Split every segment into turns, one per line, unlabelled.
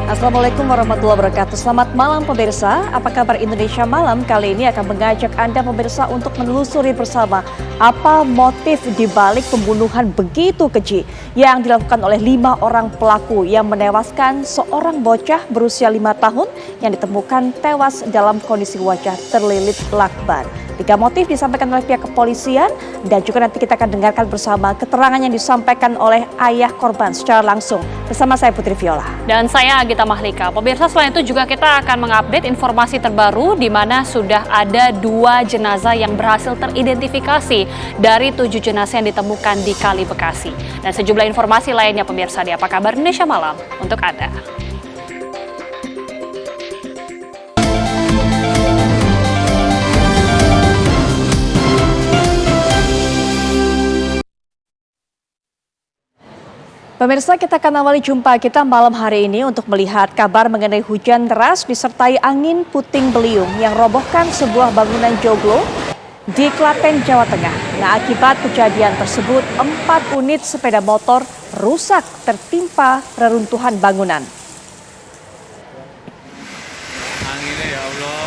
Assalamualaikum warahmatullahi wabarakatuh. Selamat malam pemirsa. Apa kabar Indonesia Malam? Kali ini akan mengajak Anda pemirsa untuk menelusuri bersama apa motif dibalik pembunuhan begitu keji yang dilakukan oleh 5 orang pelaku yang menewaskan seorang bocah berusia 5 tahun yang ditemukan tewas dalam kondisi wajah terlilit lakban. 3 motif disampaikan oleh pihak kepolisian dan juga nanti kita akan dengarkan bersama keterangan yang disampaikan oleh ayah korban secara langsung. Bersama saya Putri Viola.
Dan saya Agita Mahlika. Pemirsa, selain itu juga kita akan mengupdate informasi terbaru di mana sudah ada 2 jenazah yang berhasil teridentifikasi dari 7 jenazah yang ditemukan di Kali Bekasi. Dan sejumlah informasi lainnya pemirsa di Apa Kabar Indonesia Malam untuk Anda.
Pemirsa, kita akan awali jumpa kita malam hari ini untuk melihat kabar mengenai hujan deras disertai angin puting beliung yang robohkan sebuah bangunan joglo di Klaten, Jawa Tengah. Nah, akibat kejadian tersebut 4 unit sepeda motor rusak tertimpa reruntuhan bangunan.
Anginnya ya Allah.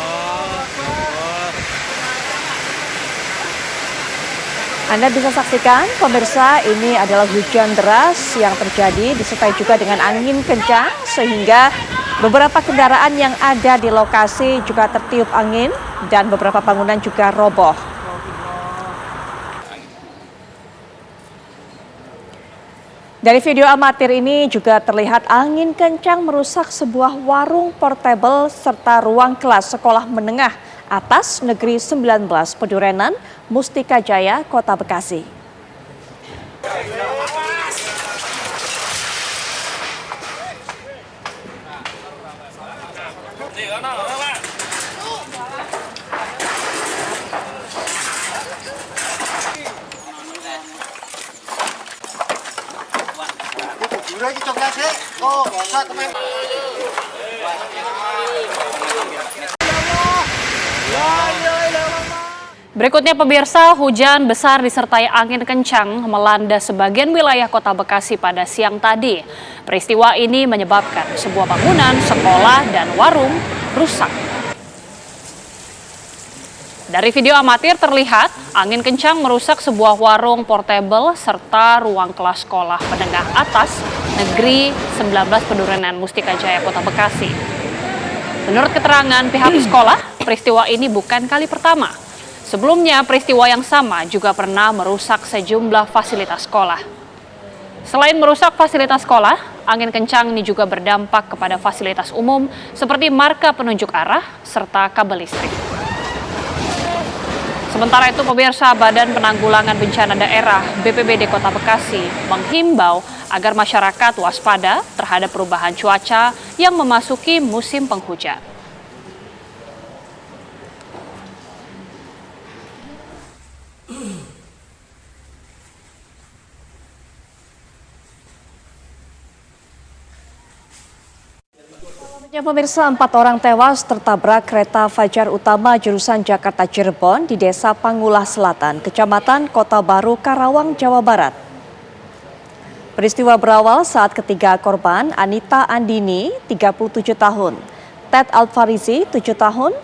Anda bisa saksikan pemirsa, ini adalah hujan deras yang terjadi disertai juga dengan angin kencang sehingga beberapa kendaraan yang ada di lokasi juga tertiup angin dan beberapa bangunan juga roboh. Dari video amatir ini juga terlihat angin kencang merusak sebuah warung portable serta ruang kelas sekolah menengah atas Negeri 19 Pedurenan, Mustika Jaya, Kota Bekasi.
Berikutnya pemirsa, hujan besar disertai angin kencang melanda sebagian wilayah Kota Bekasi pada siang tadi. Peristiwa ini menyebabkan sebuah bangunan, sekolah, dan warung rusak. Dari video amatir terlihat angin kencang merusak sebuah warung portable serta ruang kelas sekolah menengah atas Negeri 19 Pedurenan, Mustika Jaya, Kota Bekasi. Menurut keterangan pihak sekolah, peristiwa ini bukan kali pertama. Sebelumnya, peristiwa yang sama juga pernah merusak sejumlah fasilitas sekolah. Selain merusak fasilitas sekolah, angin kencang ini juga berdampak kepada fasilitas umum seperti marka penunjuk arah serta kabel listrik. Sementara itu, pemirsa, Badan Penanggulangan Bencana Daerah BPBD Kota Bekasi menghimbau agar masyarakat waspada terhadap perubahan cuaca yang memasuki musim penghujan.
Ya pemirsa, 4 orang tewas tertabrak kereta Fajar Utama jurusan Jakarta Cirebon di Desa Pangulah Selatan, Kecamatan Kota Baru, Karawang, Jawa Barat. Peristiwa berawal saat ketiga korban, Anita Andini, 37 tahun, Ted Alfarizi, 7 tahun,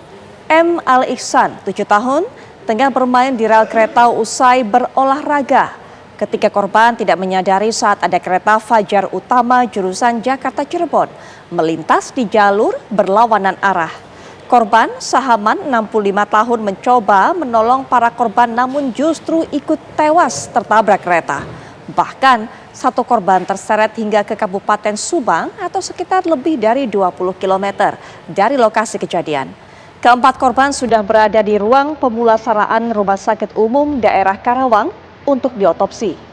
M. Al Ihsan, 7 tahun, tengah bermain di rel kereta usai berolahraga. Ketiga korban tidak menyadari saat ada kereta Fajar Utama jurusan Jakarta Cirebon melintas di jalur berlawanan arah. Korban Sahaman 65 tahun mencoba menolong para korban namun justru ikut tewas tertabrak kereta. Bahkan satu korban terseret hingga ke Kabupaten Subang atau sekitar lebih dari 20 km dari lokasi kejadian. Keempat korban sudah berada di ruang pemulasaraan Rumah Sakit Umum Daerah Karawang untuk diotopsi.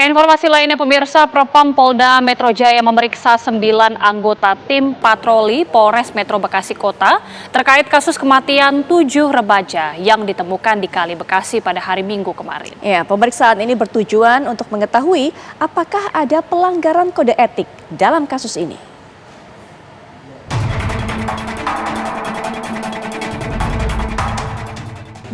Informasi lainnya pemirsa, Propam Polda Metro Jaya memeriksa 9 anggota tim patroli Polres Metro Bekasi Kota terkait kasus kematian 7 remaja yang ditemukan di Kali Bekasi pada hari Minggu kemarin.
Ya, pemeriksaan ini bertujuan untuk mengetahui apakah ada pelanggaran kode etik dalam kasus ini.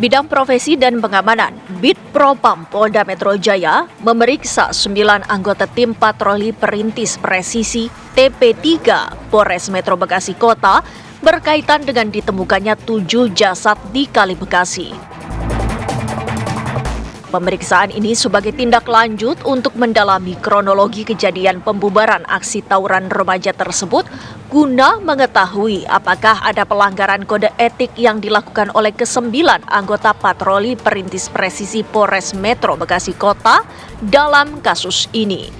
Bidang Profesi dan Pengamanan, Bid Propam Polda Metro Jaya memeriksa 9 anggota tim patroli perintis presisi TP3 Polres Metro Bekasi Kota berkaitan dengan ditemukannya 7 jasad di Kali Bekasi. Pemeriksaan ini sebagai tindak lanjut untuk mendalami kronologi kejadian pembubaran aksi tawuran remaja tersebut guna mengetahui apakah ada pelanggaran kode etik yang dilakukan oleh ke-9 anggota patroli perintis presisi Polres Metro Bekasi Kota dalam kasus ini.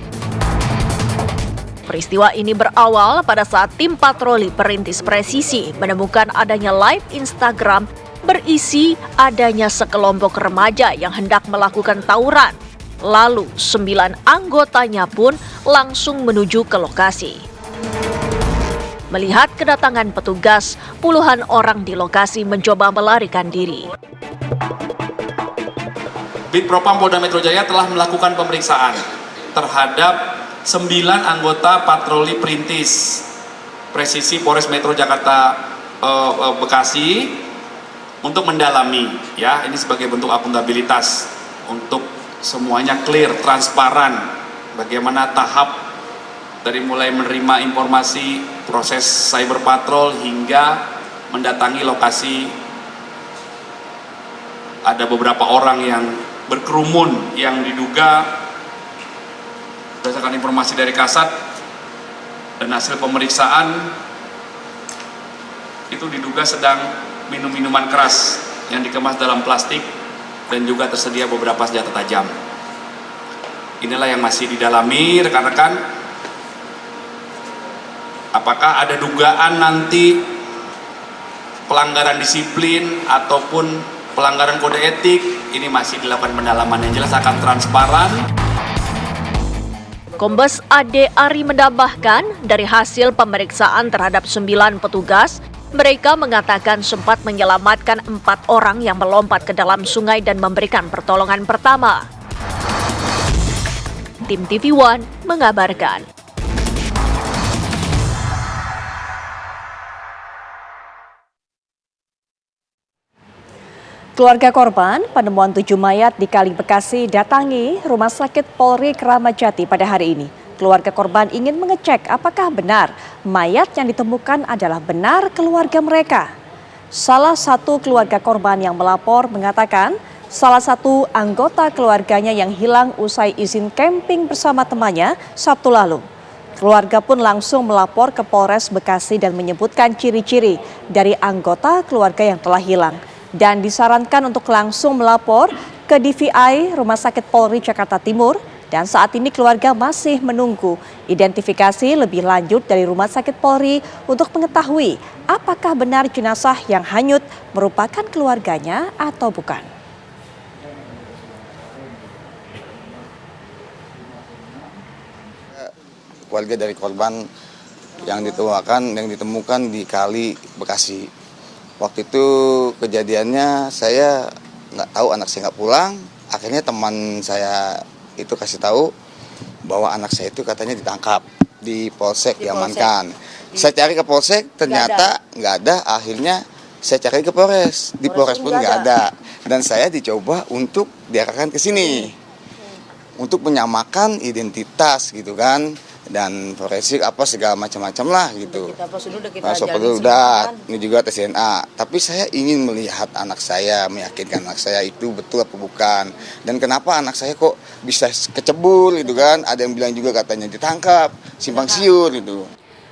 Peristiwa ini berawal pada saat tim patroli perintis presisi menemukan adanya live Instagram berisi adanya sekelompok remaja yang hendak melakukan tawuran. Lalu 9 anggotanya pun langsung menuju ke lokasi. Melihat kedatangan petugas, puluhan orang di lokasi mencoba melarikan diri.
Bid Propam Polda Metro Jaya telah melakukan pemeriksaan terhadap 9 anggota patroli perintis presisi Polres Metro Jakarta Bekasi untuk mendalami, ya, ini sebagai bentuk akuntabilitas untuk semuanya clear, transparan, bagaimana tahap dari mulai menerima informasi, proses cyber patrol hingga mendatangi lokasi. Ada beberapa orang yang berkerumun yang diduga berdasarkan informasi dari Kasat dan hasil pemeriksaan itu diduga sedang minum minuman keras yang dikemas dalam plastik dan juga tersedia beberapa senjata tajam. Inilah yang masih didalami rekan-rekan. Apakah ada dugaan nanti pelanggaran disiplin ataupun pelanggaran kode etik? Ini masih dilakukan pendalaman, yang jelas akan transparan.
Kombes Ade Ari menambahkan dari hasil pemeriksaan terhadap 9 petugas, mereka mengatakan sempat menyelamatkan 4 orang yang melompat ke dalam sungai dan memberikan pertolongan pertama. Tim TV One mengabarkan.
Keluarga korban penemuan 7 mayat di Kali Bekasi datangi Rumah Sakit Polri Kramat Jati pada hari ini. Keluarga korban ingin mengecek apakah benar mayat yang ditemukan adalah benar keluarga mereka. Salah satu keluarga korban yang melapor mengatakan salah satu anggota keluarganya yang hilang usai izin camping bersama temannya Sabtu lalu. Keluarga pun langsung melapor ke Polres Bekasi dan menyebutkan ciri-ciri dari anggota keluarga yang telah hilang. Dan disarankan untuk langsung melapor ke DVI Rumah Sakit Polri Jakarta Timur. Dan saat ini keluarga masih menunggu identifikasi lebih lanjut dari Rumah Sakit Polri untuk mengetahui apakah benar jenazah yang hanyut merupakan keluarganya atau bukan.
Keluarga dari korban yang ditemukan di Kali Bekasi. Waktu itu kejadiannya saya nggak tahu, anak saya nggak pulang. Akhirnya teman saya itu kasih tahu bahwa anak saya itu katanya ditangkap di Polsek, diamankan. Saya cari ke Polsek, ternyata nggak ada. Akhirnya saya cari ke Polres, di Polres pun nggak ada. Dan saya dicoba untuk diarahkan ke sini untuk menyamakan identitas gitu kan, dan forensik apa segala macam-macam lah gitu. Prosedur udah, ini juga tes DNA. Tapi saya ingin melihat anak saya, meyakinkan anak saya itu betul apa bukan. Dan kenapa anak saya kok bisa kecebur gitu kan? Ada yang bilang juga katanya ditangkap, simpang siur gitu.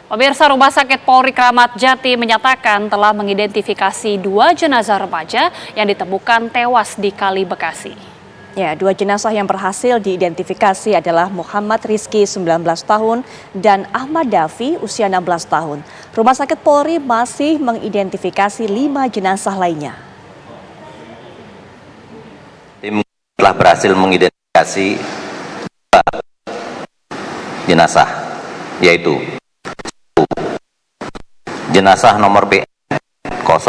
Pemirsa, Rumah Sakit Polri Kramat Jati menyatakan telah mengidentifikasi 2 jenazah remaja yang ditemukan tewas di Kali Bekasi.
Ya, 2 jenazah yang berhasil diidentifikasi adalah Muhammad Rizky 19 tahun dan Ahmad Dafi usia 16 tahun. Rumah Sakit Polri masih mengidentifikasi 5 jenazah lainnya.
Tim telah berhasil mengidentifikasi jenazah, yaitu jenazah nomor PN 0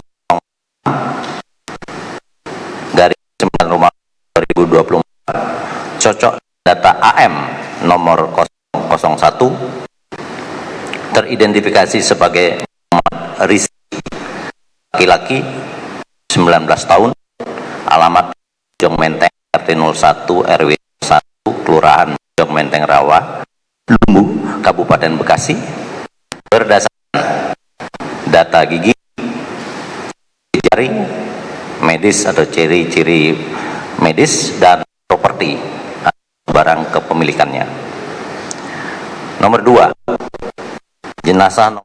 garis 9 Rumah 2024 cocok data AM nomor 001 teridentifikasi sebagai Muhammad Rizki, laki-laki 19 tahun, alamat Bojong Menteng RT 01 RW 1 Kelurahan Bojong Menteng Rawa, Lumbu, Kabupaten Bekasi, berdasarkan data gigi, jari medis atau ciri-ciri medis dan properti barang kepemilikannya. Nomor 2, jenazah.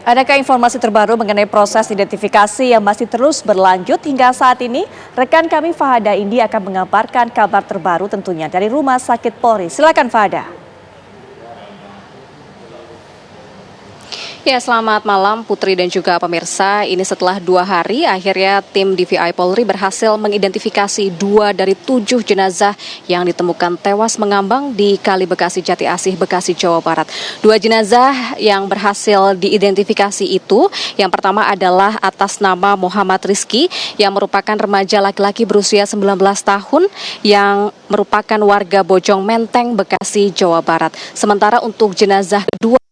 Adakah informasi terbaru mengenai proses identifikasi yang masih terus berlanjut hingga saat ini? Rekan kami Fahada Indi akan mengabarkan kabar terbaru tentunya dari Rumah Sakit Polri. Silakan Fahada.
Ya, selamat malam Putri dan juga pemirsa. Ini setelah 2 hari akhirnya tim DVI Polri berhasil mengidentifikasi 2 dari 7 jenazah yang ditemukan tewas mengambang di Kali Bekasi Jati Asih, Bekasi, Jawa Barat. 2 jenazah yang berhasil diidentifikasi itu, yang pertama adalah atas nama Muhammad Rizki yang merupakan remaja laki-laki berusia 19 tahun yang merupakan warga Bojong Menteng, Bekasi, Jawa Barat. Sementara untuk jenazah kedua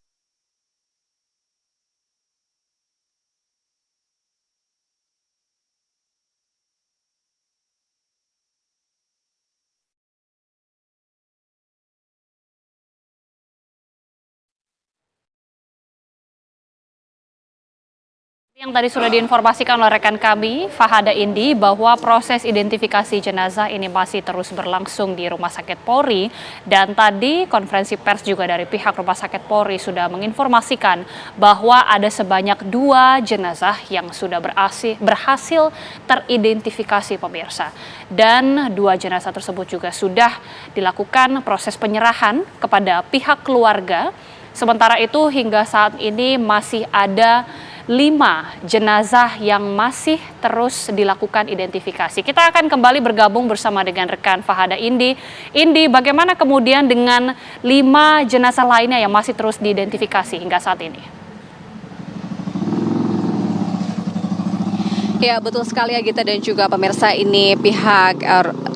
yang tadi sudah diinformasikan oleh rekan kami, Fahada Indi, bahwa proses identifikasi jenazah ini masih terus berlangsung di Rumah Sakit Polri. Dan tadi konferensi pers juga dari pihak Rumah Sakit Polri sudah menginformasikan bahwa ada sebanyak 2 jenazah yang sudah berhasil teridentifikasi pemirsa. Dan 2 jenazah tersebut juga sudah dilakukan proses penyerahan kepada pihak keluarga. Sementara itu hingga saat ini masih ada 5 jenazah yang masih terus dilakukan identifikasi. Kita akan kembali bergabung bersama dengan rekan Fahada Indi. Indi, bagaimana kemudian dengan 5 jenazah lainnya yang masih terus diidentifikasi hingga saat ini?
Ya, betul sekali ya Gita dan juga pemirsa, ini pihak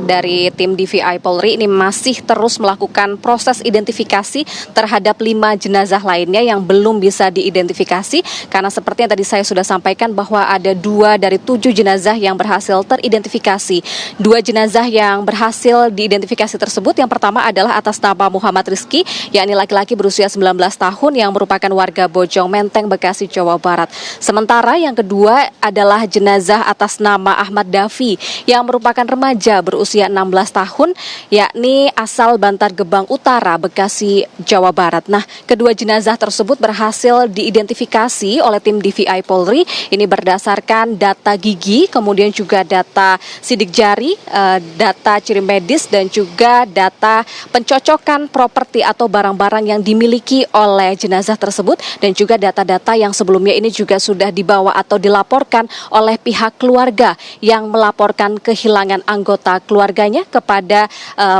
dari tim DVI Polri ini masih terus melakukan proses identifikasi terhadap 5 jenazah lainnya yang belum bisa diidentifikasi, karena seperti yang tadi saya sudah sampaikan bahwa ada 2 dari 7 jenazah yang berhasil teridentifikasi. 2 jenazah yang berhasil diidentifikasi tersebut, yang pertama adalah atas nama Muhammad Rizki, yakni laki-laki berusia 19 tahun yang merupakan warga Bojong Menteng, Bekasi, Jawa Barat. Sementara yang kedua adalah jenazah atas nama Ahmad Davi yang merupakan remaja berusia 16 tahun, yakni asal Bantar Gebang Utara, Bekasi, Jawa Barat. Nah, kedua jenazah tersebut berhasil diidentifikasi oleh tim DVI Polri. Ini berdasarkan data gigi, kemudian juga data sidik jari, data ciri medis, dan juga data pencocokan properti atau barang-barang yang dimiliki oleh jenazah tersebut, dan juga data-data yang sebelumnya ini juga sudah dibawa atau dilaporkan oleh pihak keluarga yang melaporkan kehilangan anggota keluarganya kepada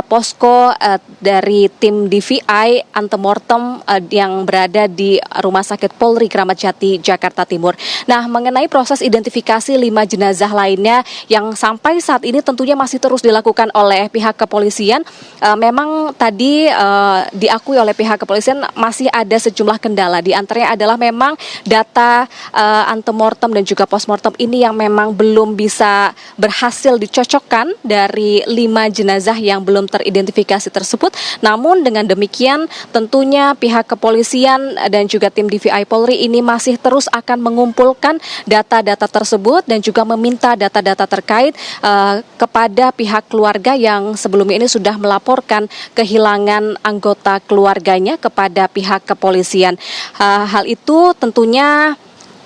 posko dari tim DVI antemortem yang berada di Rumah Sakit Polri Kramat Jati, Jakarta Timur. Nah, mengenai proses identifikasi 5 jenazah lainnya yang sampai saat ini tentunya masih terus dilakukan oleh pihak kepolisian, memang tadi diakui oleh pihak kepolisian masih ada sejumlah kendala. Di antaranya adalah memang data antemortem dan juga postmortem ini yang memang belum bisa berhasil dicocokkan dari 5 jenazah yang belum teridentifikasi tersebut. Namun dengan demikian tentunya pihak kepolisian dan juga tim DVI Polri ini masih terus akan mengumpulkan data-data tersebut dan juga meminta data-data terkait kepada pihak keluarga yang sebelumnya ini sudah melaporkan kehilangan anggota keluarganya kepada pihak kepolisian. Hal itu tentunya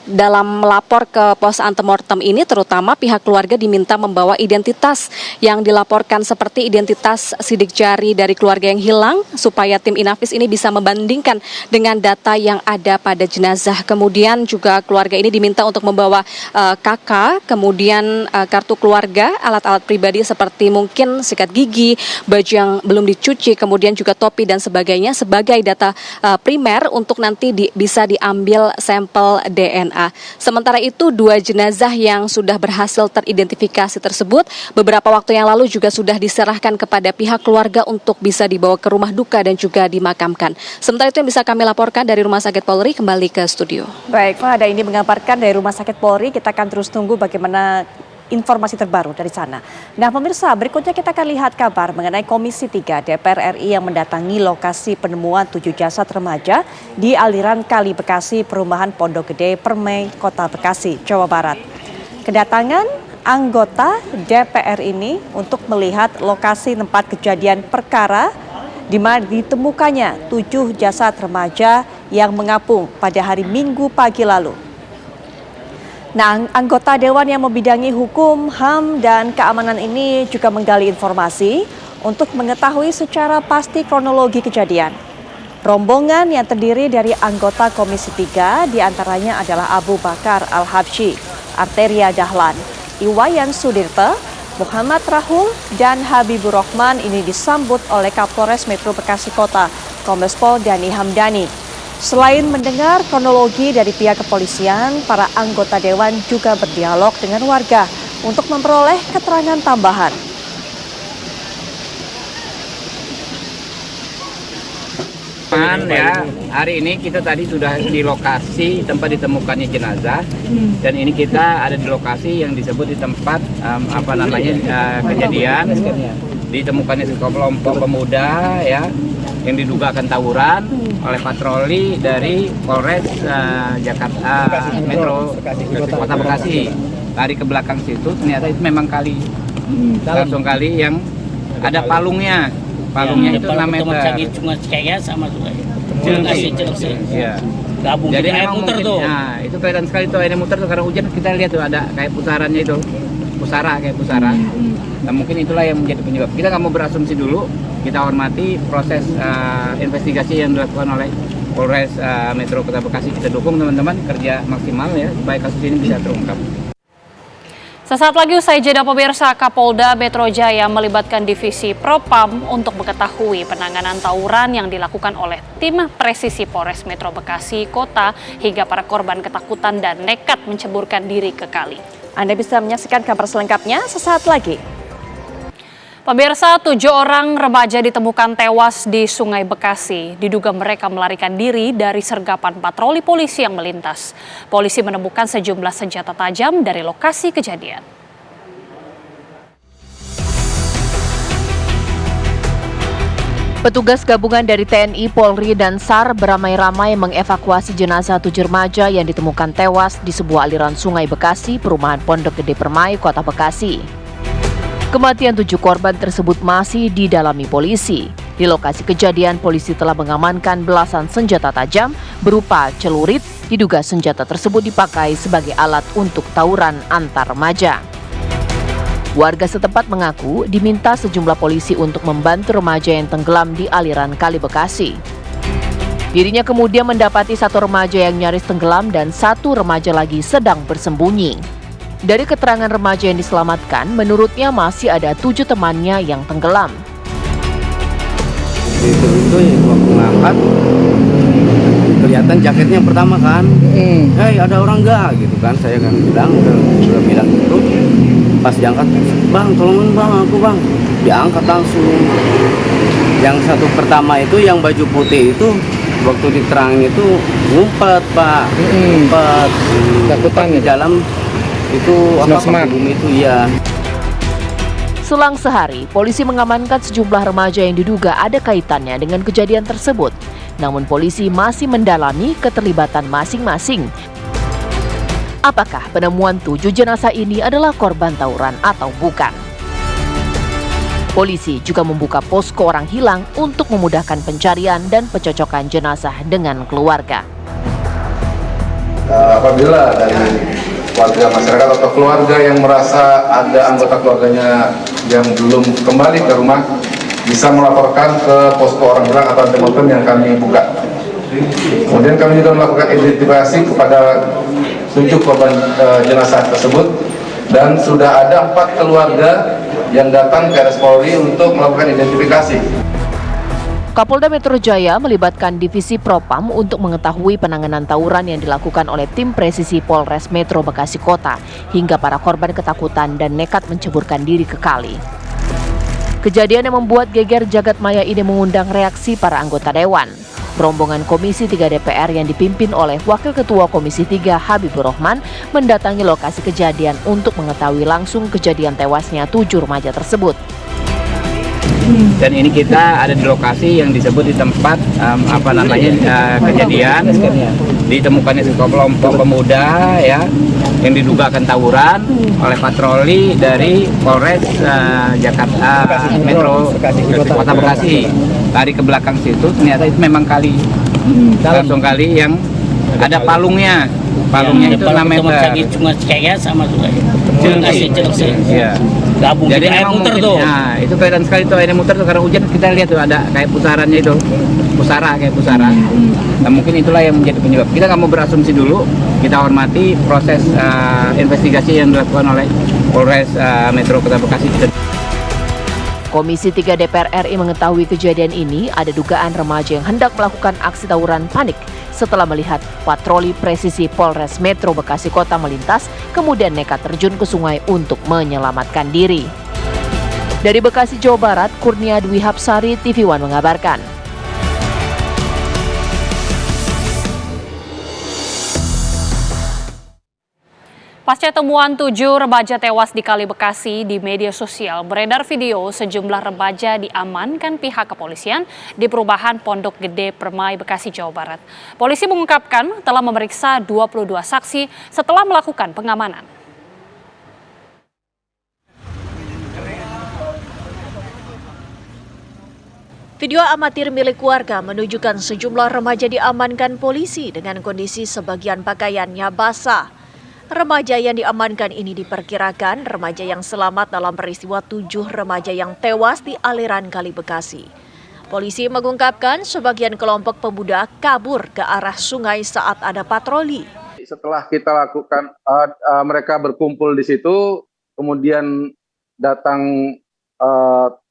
dalam melapor ke pos antemortem ini terutama pihak keluarga diminta membawa identitas yang dilaporkan seperti identitas sidik jari dari keluarga yang hilang supaya tim Inafis ini bisa membandingkan dengan data yang ada pada jenazah. Kemudian juga keluarga ini diminta untuk membawa KK, kemudian kartu keluarga, alat-alat pribadi seperti mungkin sikat gigi, baju yang belum dicuci, kemudian juga topi dan sebagainya sebagai data primer untuk nanti bisa diambil sampel DNA. Sementara itu 2 jenazah yang sudah berhasil teridentifikasi tersebut beberapa waktu yang lalu juga sudah diserahkan kepada pihak keluarga untuk bisa dibawa ke rumah duka dan juga dimakamkan. Sementara itu yang bisa kami laporkan dari Rumah Sakit Polri, kembali ke studio.
Baik, Pak, ada ini mengabarkan dari Rumah Sakit Polri. Kita akan terus tunggu bagaimana informasi terbaru dari sana. Nah pemirsa, berikutnya kita akan lihat kabar mengenai Komisi 3 DPR RI yang mendatangi lokasi penemuan 7 jasad remaja di aliran Kali Bekasi, Perumahan Pondok Gede, Permai, Kota Bekasi, Jawa Barat. Kedatangan anggota DPR ini untuk melihat lokasi tempat kejadian perkara di mana ditemukannya 7 jasad remaja yang mengapung pada hari Minggu pagi lalu. Nah, anggota Dewan yang membidangi hukum, HAM, dan keamanan ini juga menggali informasi untuk mengetahui secara pasti kronologi kejadian. Rombongan yang terdiri dari anggota Komisi 3 diantaranya adalah Abu Bakar Al-Habsyi, Arteria Dahlan, Iwayan Sudirte, Muhammad Rahul, dan Habibur Rahman ini disambut oleh Kapolres Metro Bekasi Kota, Kombes Pol Dhani Hamdani. Selain mendengar kronologi dari pihak kepolisian, para anggota Dewan juga berdialog dengan warga untuk memperoleh keterangan tambahan.
Ya, hari ini kita tadi sudah di lokasi tempat ditemukannya jenazah, dan ini kita ada di lokasi yang disebut di tempat kejadian. Ditemukannya sekelompok pemuda ya yang diduga akan tawuran oleh patroli dari Polres Jakarta Metro Kota Bekasi. Lari ke belakang situ, ternyata itu memang kali, langsung kali yang ada palungnya. Palungnya itu 6 meter. Ya. Jadi air muter tuh. Nah, itu kelihatan sekali tuh airnya muter tuh karena hujan, kita lihat tuh ada kayak pusarannya itu. Kayak pusara. Nah, mungkin itulah yang menjadi penyebab. Kita nggak mau berasumsi dulu, kita hormati proses investigasi yang dilakukan oleh Polres Metro Kota Bekasi. Kita dukung teman-teman kerja maksimal ya supaya kasus ini bisa terungkap.
Sesaat lagi usai jeda pemirsa, Kapolda Metro Jaya melibatkan divisi Propam untuk mengetahui penanganan tawuran yang dilakukan oleh tim presisi Polres Metro Bekasi Kota hingga para korban ketakutan dan nekat menceburkan diri ke kali.
Anda bisa menyaksikan kabar selengkapnya sesaat lagi.
Pemirsa, 7 orang remaja ditemukan tewas di Sungai Bekasi. Diduga mereka melarikan diri dari sergapan patroli polisi yang melintas. Polisi menemukan sejumlah senjata tajam dari lokasi kejadian.
Petugas gabungan dari TNI, Polri, dan SAR beramai-ramai mengevakuasi jenazah 7 remaja yang ditemukan tewas di sebuah aliran Sungai Bekasi, Perumahan Pondok Gede Permai, Kota Bekasi. Kematian 7 korban tersebut masih didalami polisi. Di lokasi kejadian, polisi telah mengamankan belasan senjata tajam berupa celurit. Diduga senjata tersebut dipakai sebagai alat untuk tawuran antar remaja. Warga setempat mengaku diminta sejumlah polisi untuk membantu remaja yang tenggelam di aliran Kali Bekasi. Dirinya kemudian mendapati 1 remaja yang nyaris tenggelam dan 1 remaja lagi sedang bersembunyi. Dari keterangan remaja yang diselamatkan, menurutnya masih ada 7 temannya yang tenggelam.
Itu waktu ngangkat, kelihatan jaketnya yang pertama kan, hey ada orang nggak gitu kan, saya kan bilang, udah bilang gitu. Pas diangkat, bang tolongin bang, aku bang, diangkat langsung. Yang 1 pertama itu yang baju putih itu, waktu diterangin itu ngumpet pak, ngumpet, takutan di dalam itu apa bumi itu ya.
Selang sehari, polisi mengamankan sejumlah remaja yang diduga ada kaitannya dengan kejadian tersebut. Namun polisi masih mendalami keterlibatan masing-masing. Apakah penemuan 7 jenazah ini adalah korban tawuran atau bukan? Polisi juga membuka posko orang hilang untuk memudahkan pencarian dan pencocokan jenazah dengan keluarga.
apabila dari warga masyarakat atau keluarga yang merasa ada anggota keluarganya yang belum kembali ke rumah bisa melaporkan ke posko orang hilang atau antemortem yang kami buka. Kemudian kami juga melakukan identifikasi kepada 7 korban jenazah tersebut dan sudah ada 4 keluarga yang datang ke RS Polri untuk melakukan identifikasi.
Kapolda Metro Jaya melibatkan Divisi Propam untuk mengetahui penanganan tawuran yang dilakukan oleh tim presisi Polres Metro Bekasi Kota hingga para korban ketakutan dan nekat menceburkan diri ke kali. Kejadian yang membuat geger jagat maya ini mengundang reaksi para anggota dewan. Rombongan Komisi 3 DPR yang dipimpin oleh Wakil Ketua Komisi 3 Habibur Rahman mendatangi lokasi kejadian untuk mengetahui langsung kejadian tewasnya 7 remaja tersebut.
Dan ini kita ada di lokasi yang disebut di tempat kejadian, ditemukannya sekelompok pemuda ya yang diduga akan tawuran oleh patroli dari Polres Jakarta Metro Kota Bekasi. Lari ke belakang situ, ternyata itu memang kali, langsung kali yang ada palungnya itu 6 meter.
Cuma kayak sama juga.
Iya.
Gabung. Jadi air muter tuh.
Nah, itu kelihatan sekali tuh airnya muter tuh karena hujan kita lihat tuh ada kayak pusarannya itu. Kayak pusara. Nah, mungkin itulah yang menjadi penyebab. Kita nggak mau berasumsi dulu. Kita hormati proses investigasi yang dilakukan oleh Polres Metro Kota Bekasi.
Komisi 3 DPR RI mengetahui kejadian ini ada dugaan remaja yang hendak melakukan aksi tawuran panik setelah melihat patroli presisi Polres Metro Bekasi Kota melintas, kemudian nekat terjun ke sungai untuk menyelamatkan diri. Dari Bekasi, Jawa Barat, Kurnia Dwi Hapsari, TV One mengabarkan.
Pasca temuan 7 remaja tewas di Kali Bekasi di media sosial, beredar video sejumlah remaja diamankan pihak kepolisian di perumahan Pondok Gede, Permai, Bekasi, Jawa Barat. Polisi mengungkapkan telah memeriksa 22 saksi setelah melakukan pengamanan.
Video amatir milik warga menunjukkan sejumlah remaja diamankan polisi dengan kondisi sebagian pakaiannya basah. Remaja yang diamankan ini diperkirakan remaja yang selamat dalam peristiwa 7 remaja yang tewas di aliran Kali Bekasi. Polisi mengungkapkan sebagian kelompok pemuda kabur ke arah sungai saat ada patroli.
Setelah kita lakukan, mereka berkumpul di situ, kemudian datang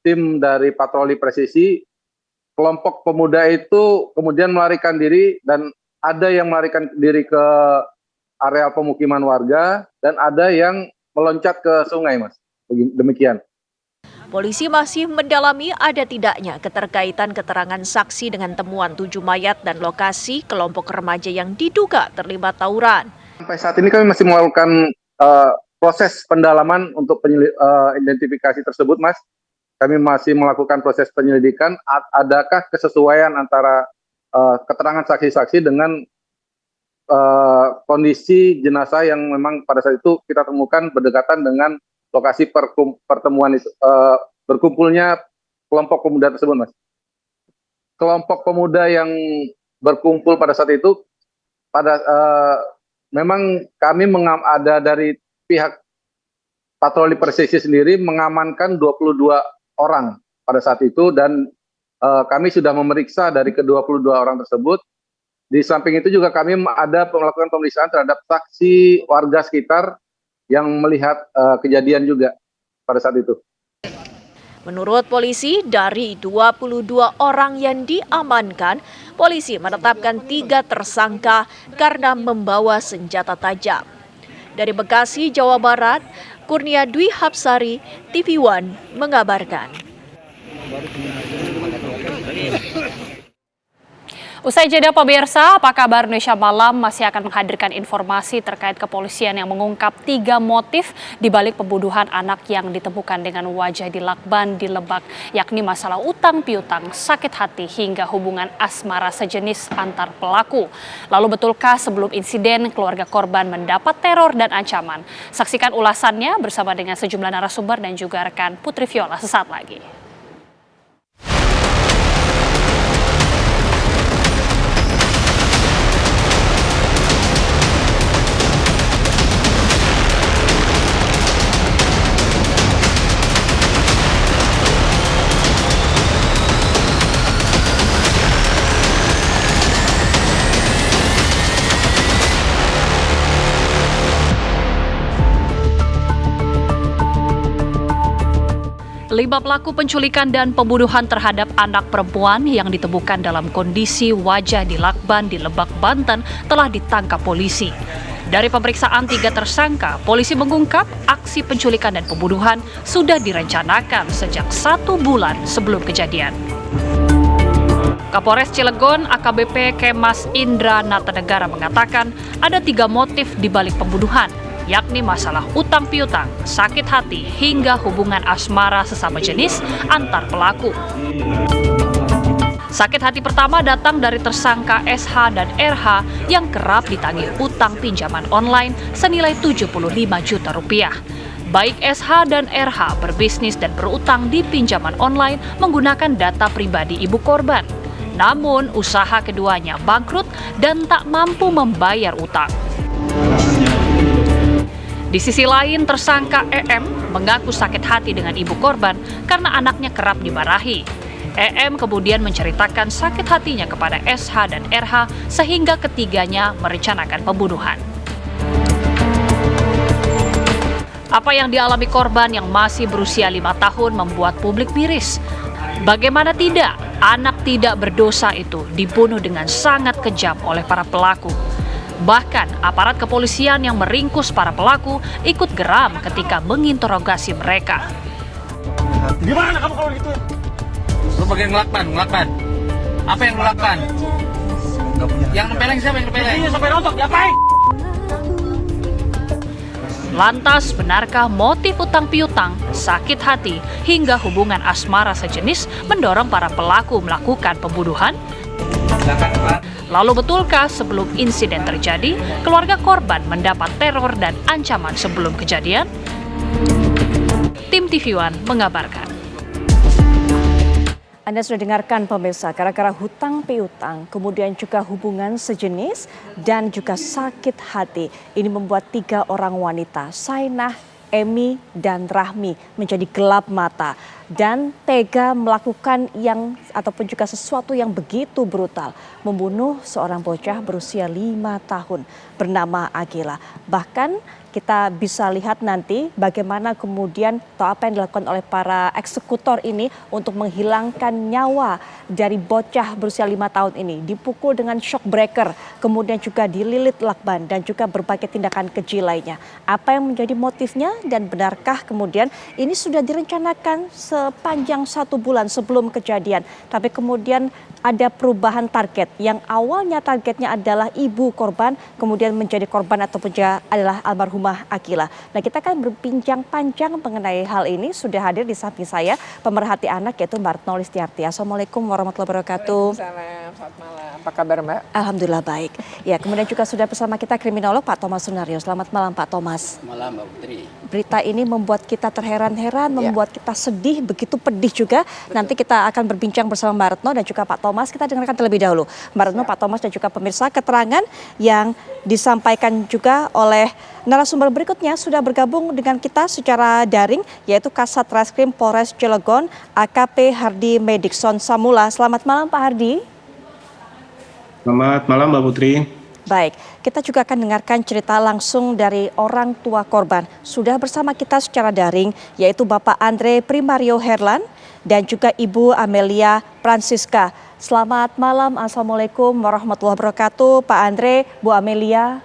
tim dari patroli presisi. Kelompok pemuda itu kemudian melarikan diri dan ada yang melarikan diri ke area pemukiman warga dan ada yang meloncat ke sungai, Mas. Demikian.
Polisi masih mendalami ada tidaknya keterkaitan keterangan saksi dengan temuan 7 mayat dan lokasi kelompok remaja yang diduga terlibat tawuran.
Sampai saat ini kami masih melakukan proses pendalaman untuk identifikasi tersebut, Mas. Kami masih melakukan proses penyelidikan. Adakah kesesuaian antara keterangan saksi-saksi dengan kondisi jenazah yang memang pada saat itu kita temukan berdekatan dengan lokasi pertemuan berkumpulnya kelompok pemuda tersebut, Mas. Kelompok pemuda yang berkumpul pada saat itu memang kami ada dari pihak patroli presisi sendiri mengamankan 22 orang pada saat itu dan kami sudah memeriksa dari ke-22 orang tersebut. Di samping itu juga kami ada melakukan pemeriksaan terhadap saksi warga sekitar yang melihat kejadian juga pada saat itu.
Menurut polisi, dari 22 orang yang diamankan, polisi menetapkan 3 tersangka karena membawa senjata tajam. Dari Bekasi, Jawa Barat, Kurnia Dwi Hapsari, TV One mengabarkan.
Usai jeda pemirsa, apa kabar Indonesia Malam masih akan menghadirkan informasi terkait kepolisian yang mengungkap 3 motif di balik pembunuhan anak yang ditemukan dengan wajah dilakban di Lebak, yakni masalah utang piutang, sakit hati hingga hubungan asmara sejenis antar pelaku. Lalu betulkah sebelum insiden keluarga korban mendapat teror dan ancaman? Saksikan ulasannya bersama dengan sejumlah narasumber dan juga rekan Putri Viola sesaat lagi. 5 pelaku penculikan dan pembunuhan terhadap anak perempuan yang ditemukan dalam kondisi wajah di lakban di Lebak, Banten telah ditangkap polisi. Dari pemeriksaan 3 tersangka, polisi mengungkap aksi penculikan dan pembunuhan sudah direncanakan sejak 1 bulan sebelum kejadian. Kapolres Cilegon AKBP Kemas Indra Natanegara mengatakan ada 3 motif di balik pembunuhan, yakni masalah utang piutang, sakit hati, hingga hubungan asmara sesama jenis antar pelaku. Sakit hati pertama datang dari tersangka SH dan RH yang kerap ditagih utang pinjaman online senilai 75 juta rupiah. Baik SH dan RH berbisnis dan berutang di pinjaman online menggunakan data pribadi ibu korban. Namun, usaha keduanya bangkrut dan tak mampu membayar utang. Di sisi lain, tersangka EM mengaku sakit hati dengan ibu korban karena anaknya kerap dimarahi. EM kemudian menceritakan sakit hatinya kepada SH dan RH sehingga ketiganya merencanakan pembunuhan. Apa yang dialami korban yang masih berusia 5 tahun membuat publik miris. Bagaimana tidak, anak tidak berdosa itu dibunuh dengan sangat kejam oleh para pelaku. Bahkan aparat kepolisian yang meringkus para pelaku ikut geram ketika menginterogasi mereka.
Gimana kamu kalau gitu? Lu bagian ngelakban. Apa yang ngelakban? Yang nempeleng siapa yang nempeleng? Iya, sampai rontok, diapain?
Lantas, benarkah motif utang piutang, sakit hati, hingga hubungan asmara sejenis mendorong para pelaku melakukan pembunuhan? Lalu betulkah sebelum insiden terjadi, keluarga korban mendapat teror dan ancaman sebelum kejadian? Tim TV One mengabarkan.
Anda sudah dengarkan pemirsa, gara-gara hutang piutang, kemudian juga hubungan sejenis dan juga sakit hati. Ini membuat 3 orang wanita, Sainah, Emi, dan Rahmi menjadi gelap mata dan tega melakukan ataupun juga sesuatu yang begitu brutal, membunuh seorang bocah berusia 5 tahun bernama Agila. Bahkan kita bisa lihat nanti bagaimana kemudian atau apa yang dilakukan oleh para eksekutor ini untuk menghilangkan nyawa dari bocah berusia 5 tahun ini. Dipukul dengan shock breaker, kemudian juga dililit lakban dan juga berbagai tindakan keji lainnya. Apa yang menjadi motifnya dan benarkah kemudian ini sudah direncanakan sepanjang 1 bulan sebelum kejadian. Tapi kemudian ada perubahan target yang awalnya targetnya adalah ibu korban, kemudian menjadi korban ataupun juga adalah almarhumah Agila. Nah, kita akan berbincang panjang mengenai hal ini. Sudah hadir di samping saya pemerhati anak yaitu Mbak Retno Listiarti. Assalamualaikum warahmatullahi wabarakatuh.
Waalaikumsalam, selamat malam. Apa kabar Mbak?
Alhamdulillah baik. Ya, kemudian juga sudah bersama kita kriminolog Pak Thomas Sunario. Selamat malam Pak Thomas.
Malam Mbak Putri.
Berita ini membuat kita terheran-heran, membuat kita sedih, begitu pedih juga. Nanti kita akan berbincang bersama Mbak Retno dan juga Pak Thomas. Kita dengarkan terlebih dahulu Mbak Retno, Pak Thomas dan juga pemirsa keterangan yang disampaikan juga oleh narasumber berikutnya sudah bergabung dengan kita secara daring yaitu Kasat Reskrim Polres Cilegon AKP Hardi Medikson Samula. Selamat malam Pak Hardi.
Selamat malam Mbak Putri.
Baik, kita juga akan dengarkan cerita langsung dari orang tua korban. Sudah bersama kita secara daring yaitu Bapak Andre Primario Herlan dan juga Ibu Amelia Francisca. Selamat malam, Assalamualaikum warahmatullahi wabarakatuh. Pak Andre, Bu Amelia.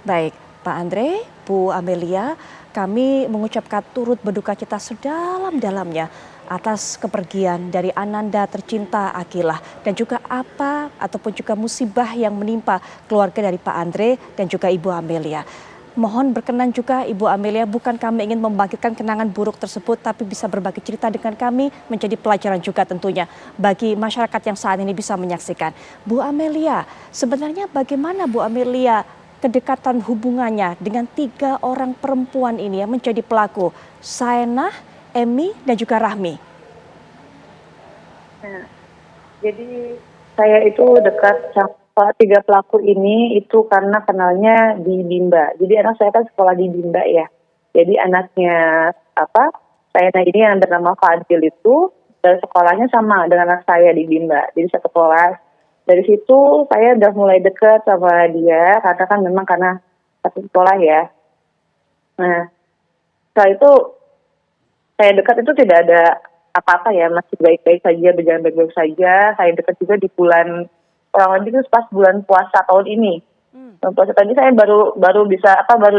Baik, Pak Andre, Bu Amelia, kami mengucapkan turut berduka cita sedalam-dalamnya atas kepergian dari Ananda tercinta Agila dan juga apa ataupun juga musibah yang menimpa keluarga dari Pak Andre dan juga Ibu Amelia. Mohon berkenan juga Ibu Amelia, bukan kami ingin membangkitkan kenangan buruk tersebut, tapi bisa berbagi cerita dengan kami menjadi pelajaran juga tentunya bagi masyarakat yang saat ini bisa menyaksikan. Bu Amelia, sebenarnya bagaimana Bu Amelia kedekatan hubungannya dengan 3 orang perempuan ini yang menjadi pelaku, Sainah, Emi, dan juga Rahmi?
Nah, jadi saya itu dekat sama 3 pelaku ini itu karena kenalnya di Bimba. Jadi anak saya kan sekolah di Bimba ya. Jadi anaknya Sainah ini yang bernama Fadil itu dan sekolahnya sama dengan anak saya di Bimba. Jadi satu kelas. Dari situ saya udah mulai dekat sama dia karena kan memang karena satu sekolah ya. Nah, setelah itu saya dekat itu tidak ada apa-apa ya, masih baik-baik saja, berjalan baik-baik saja. Saya dekat juga di bulan, kurang lebih itu pas bulan puasa tahun ini. Bulan puasa tadi saya baru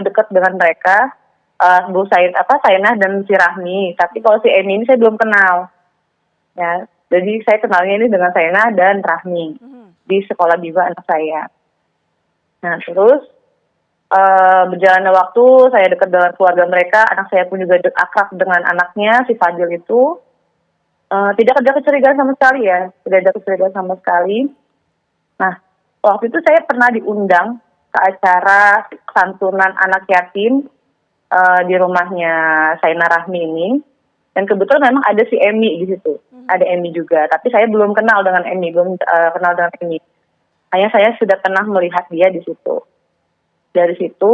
dekat dengan mereka, Bu Sainah dan si Rahmi. Tapi kalau si Emi ini saya belum kenal. Ya, jadi saya kenalnya ini dengan Sainah dan Rahmi di sekolah Biba anak saya. Nah, terus berjalannya waktu, saya dekat dengan keluarga mereka, anak saya pun juga akrab dengan anaknya, si Fadil itu. Tidak ada kecurigaan sama sekali ya, tidak ada kecurigaan sama sekali. Nah, waktu itu saya pernah diundang ke acara santunan anak yatim di rumahnya Sainah Rahmi ini. Dan kebetulan memang ada si Emi di situ, ada Emi juga. Tapi saya belum kenal dengan Emi, Hanya saya sudah pernah melihat dia di situ. Dari situ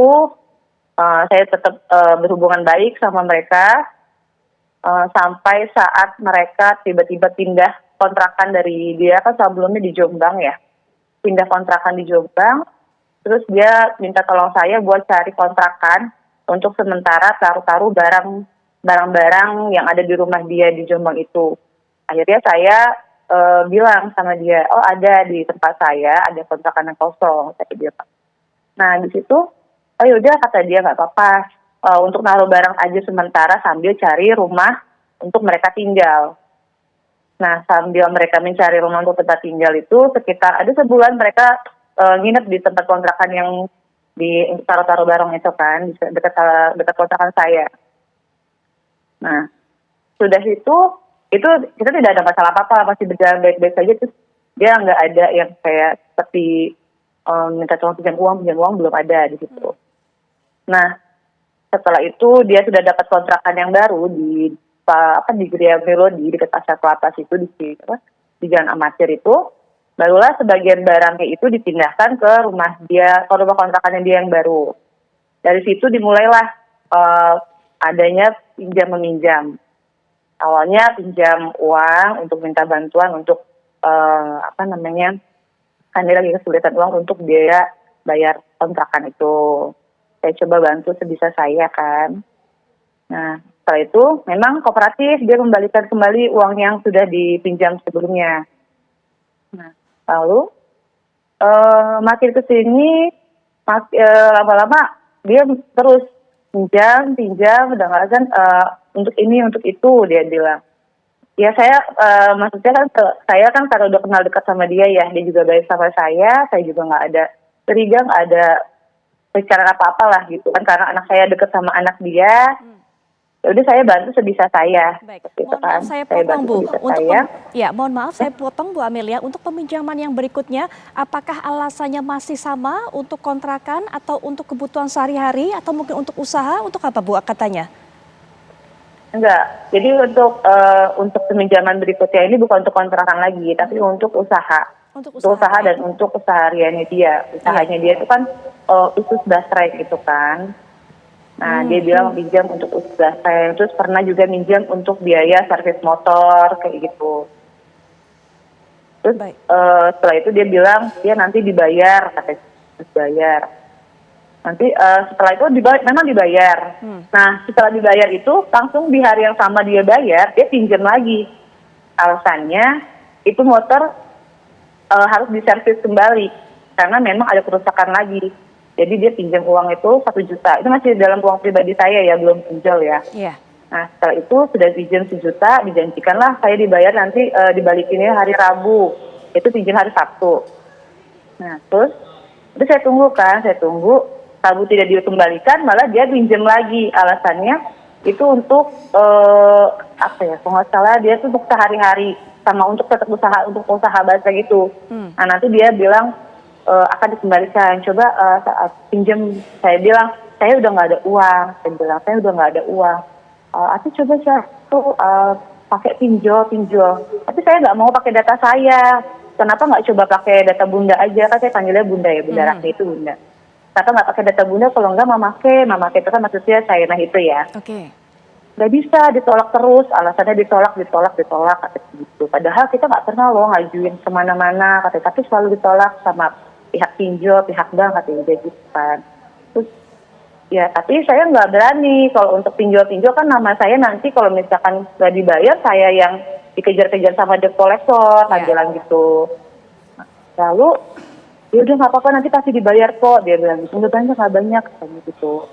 saya tetap berhubungan baik sama mereka sampai saat mereka tiba-tiba pindah kontrakan dari dia, kan sebelumnya di Jombang ya, pindah kontrakan di Jombang, terus dia minta tolong saya buat cari kontrakan untuk sementara taruh barang-barang yang ada di rumah dia di Jombang itu. Akhirnya saya bilang sama dia, oh ada di tempat saya, ada kontrakan yang kosong, saya bilang. Nah di situ, oh yaudah kata dia nggak apa-apa, untuk naruh barang aja sementara sambil cari rumah untuk mereka tinggal. Nah sambil mereka mencari rumah untuk tempat tinggal itu, sekitar ada sebulan mereka nginep di tempat kontrakan yang di taruh-taruh barang itu kan, dekat kontrakan saya. Nah sudah itu kita tidak ada masalah apa-apa, masih berjalan baik-baik saja. Terus dia nggak ada yang kayak seperti minta tolong pinjam uang belum ada di situ. Nah setelah itu dia sudah dapat kontrakan yang baru di Gria Melodi dekat Pasar Kelapa itu di Jalan Amatir itu. Barulah sebagian barangnya itu dipindahkan ke rumah kontrakannya dia yang baru. Dari situ dimulailah adanya pinjam meminjam. Awalnya pinjam uang untuk minta bantuan untuk kan dia lagi kesulitan uang untuk biaya bayar kontrakan itu. Saya coba bantu sebisa saya kan. Nah setelah itu memang kooperatif, dia kembalikan kembali uang yang sudah dipinjam sebelumnya. Nah lalu makin kesini lama-lama dia terus pinjam kadang-kadang untuk ini untuk itu dia bilang. Ya maksudnya kan saya kan karena udah kenal dekat sama dia ya, dia juga baik sama saya juga nggak ada curiga, nggak ada bicara apa-apa lah gitu kan, karena anak saya dekat sama anak dia. Ya udah saya bantu sebisa saya.
Baik,
gitu
mohon
kan.
maaf saya potong Bu. Mohon maaf saya
Ya.
potong Bu Amelia. Untuk peminjaman yang berikutnya, apakah alasannya masih sama untuk kontrakan atau untuk kebutuhan sehari-hari atau mungkin untuk usaha, untuk apa Bu katanya?
Enggak. Jadi untuk peminjaman berikutnya ini bukan untuk kontrakan lagi, tapi untuk usaha. Untuk usaha dan untuk kesehariannya dia. Usahanya dia itu kan usus basrek gitu kan. Nah, dia bilang pinjam untuk usus basrek. Terus pernah juga minjam untuk biaya servis motor kayak gitu. Terus setelah itu dia bilang dia nanti dibayar, katanya dibayar. Nanti setelah itu memang dibayar. Nah setelah dibayar itu langsung di hari yang sama dia bayar, dia pinjam lagi. Alasannya itu motor harus diservis kembali karena memang ada kerusakan lagi. Jadi dia pinjam uang itu 1 juta. Itu masih dalam uang pribadi saya ya, belum pinjol ya.
Iya.
Nah setelah itu sudah pinjam 1 juta, dijanjikanlah saya dibayar nanti dibalikinnya hari Rabu. Itu pinjam hari Sabtu. Nah terus itu saya tunggu. Rabu tidak dikembalikan, malah dia pinjam lagi. Alasannya itu untuk kalau nggak salah dia itu untuk sehari-hari sama untuk tetap usaha bahasa gitu. Nah nanti dia bilang akan dikembalikan. Coba saat pinjam saya bilang saya udah nggak ada uang. Coba saya pakai pinjol. Tapi saya nggak mau pakai data saya. Kenapa nggak coba pakai data Bunda aja? Kan saya panggilnya Bunda ya, Bunda Rahmi itu Bunda. Kenapa nggak pakai data Bunda? Kalau nggak mama ke itu kan maksudnya saya itu ya.
Oke.
Nggak bisa, ditolak terus. Alasannya ditolak kata gitu. Padahal kita nggak pernah loh ngajuin kemana-mana, tapi selalu ditolak sama pihak pinjol, pihak bank katanya gitu kan. Terus Ya, tapi saya nggak berani kalau untuk pinjol-pinjol kan nama saya nanti kalau misalkan nggak dibayar saya yang dikejar-kejar sama debt collector, kan bilang gitu. Lalu, ya udah nggak apa-apa nanti pasti dibayar kok, dia bilang gitu. Udah banyak nggak banyak, kayak gitu.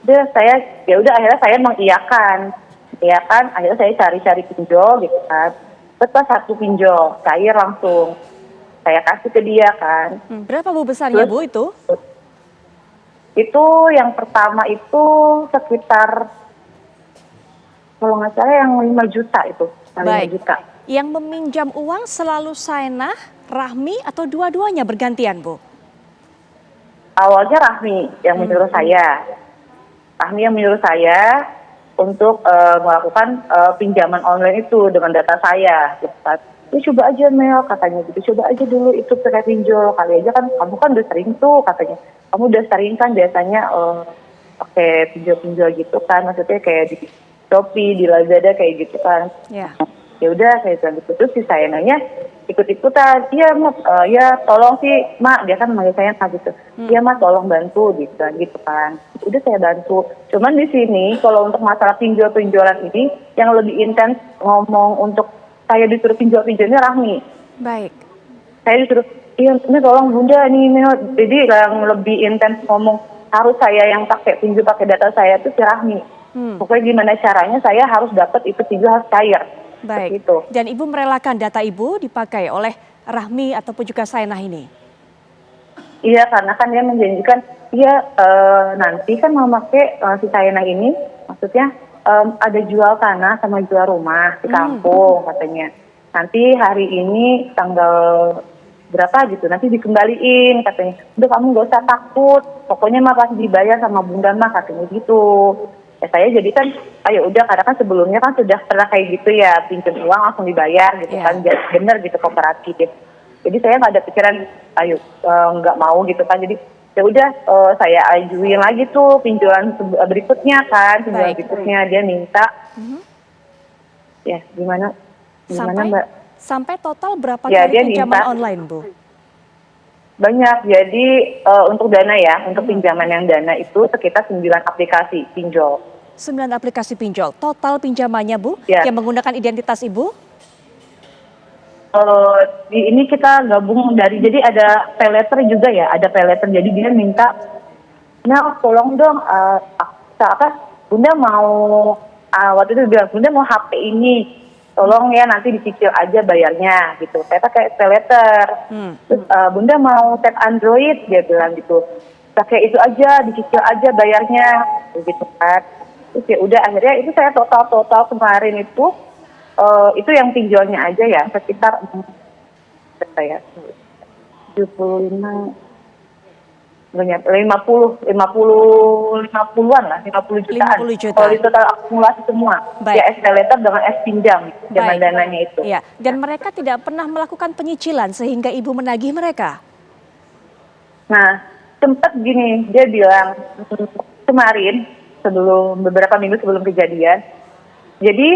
Udah ya udah akhirnya saya mengiyakan, akhirnya saya cari-cari pinjol gitu kan. Betul satu pinjol, cair langsung. Saya kasih ke dia kan.
Berapa Bu besarnya Bu itu?
Itu yang pertama itu sekitar kalau nggak salah yang 5 juta itu. 5 juta.
Yang meminjam uang selalu Saenah, Rahmi atau dua-duanya bergantian Bu?
Awalnya Rahmi yang menyuruh saya. Rahmi yang menyuruh saya untuk melakukan pinjaman online itu dengan data saya. Ya, coba aja Mel katanya gitu, coba aja dulu itu pakai pinjol, kali aja kan kamu kan udah sering tuh katanya, kamu udah sering kan biasanya pakai pinjol-pinjol gitu kan, maksudnya kayak di Shopee, di Lazada kayak gitu kan. Ya udah saya bilang gitu, terus si saya nanya ikut-ikutan, iya Mak, ya tolong sih Mak, dia kan manggil saya Mak gitu, iya Mak tolong bantu gitu kan. Udah saya bantu, cuman di sini kalau untuk masalah pinjol-pinjolan ini yang lebih intens ngomong untuk saya disuruh pinjol-pinjolnya Rahmi.
Baik.
Saya disuruh, iya ini tolong Bunda nih, jadi yang lebih intens ngomong harus saya yang pakai data saya itu si Rahmi. Pokoknya gimana caranya saya harus dapat itu pinjol harus cair.
Baik.
Gitu.
Dan Ibu merelakan data Ibu dipakai oleh Rahmi ataupun juga Saenah ini?
Iya, karena kan dia menjanjikan, nanti kan mau pakai si Saenah ini, maksudnya ada jual tanah sama jual rumah di kampung katanya. Nanti hari ini tanggal berapa gitu, nanti dikembaliin katanya. Udah kamu gak usah takut, pokoknya mah pasti dibayar sama Bunda mah katanya gitu. Ya saya jadi kan, ayo udah karena kan sebelumnya kan sudah pernah kayak gitu ya, pinjam uang langsung dibayar gitu kan, bener gitu kooperatif. Jadi saya nggak ada pikiran, ayo nggak mau gitu kan. Jadi ya udah saya ajuin lagi tuh pinjaman berikutnya kan, pinjaman berikutnya dia minta. Ya gimana Mbak?
Sampai total berapa kali pinjaman online Bu?
Banyak, jadi untuk dana ya, untuk pinjaman yang dana itu sekitar 9 aplikasi pinjol.
9 aplikasi pinjol, total pinjamannya Bu, yang menggunakan identitas Ibu?
Ini kita gabung jadi ada pay letter juga ya, ada pay letter. Jadi dia minta, nah tolong dong, Bunda mau, waktu itu bilang, Bunda mau HP ini, tolong ya nanti dicicil aja bayarnya gitu. Saya pakai pay letter. Terus Bunda mau tab Android, dia bilang gitu. Pakai itu aja, dicicil aja bayarnya, gitu kan. Terus ya udah akhirnya itu saya total kemarin itu yang pinjolnya aja ya sekitar 50-an lah, 50 jutaan.
50 juta.
Kalau itu total akumulasi semua.
Baik.
Ya pay letter dengan pinjam, pinjaman dananya itu.
Iya. Dan mereka tidak pernah melakukan penyicilan sehingga Ibu menagih mereka?
Nah, sempat gini, dia bilang kemarin beberapa minggu sebelum kejadian, jadi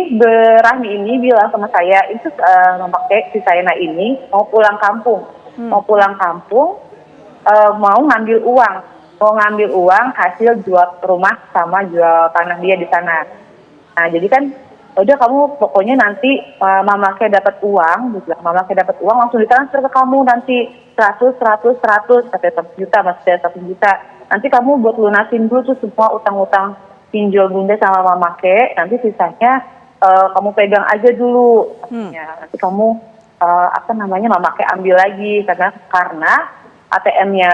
Rahmi ini bilang sama saya, itu memakai si Saenah ini mau pulang kampung. Mau ngambil uang hasil jual rumah sama jual tanah dia di sana. Nah jadi kan udah kamu pokoknya nanti Mama kayak dapat uang langsung ditransfer ke kamu nanti 100 katanya 1 juta maksudnya 1 juta. Nanti kamu buat lunasin dulu tuh semua utang-utang pinjol Bunda sama Mama Ke, nanti sisanya kamu pegang aja dulu. Nanti kamu Mama Ke ambil lagi karena ATM-nya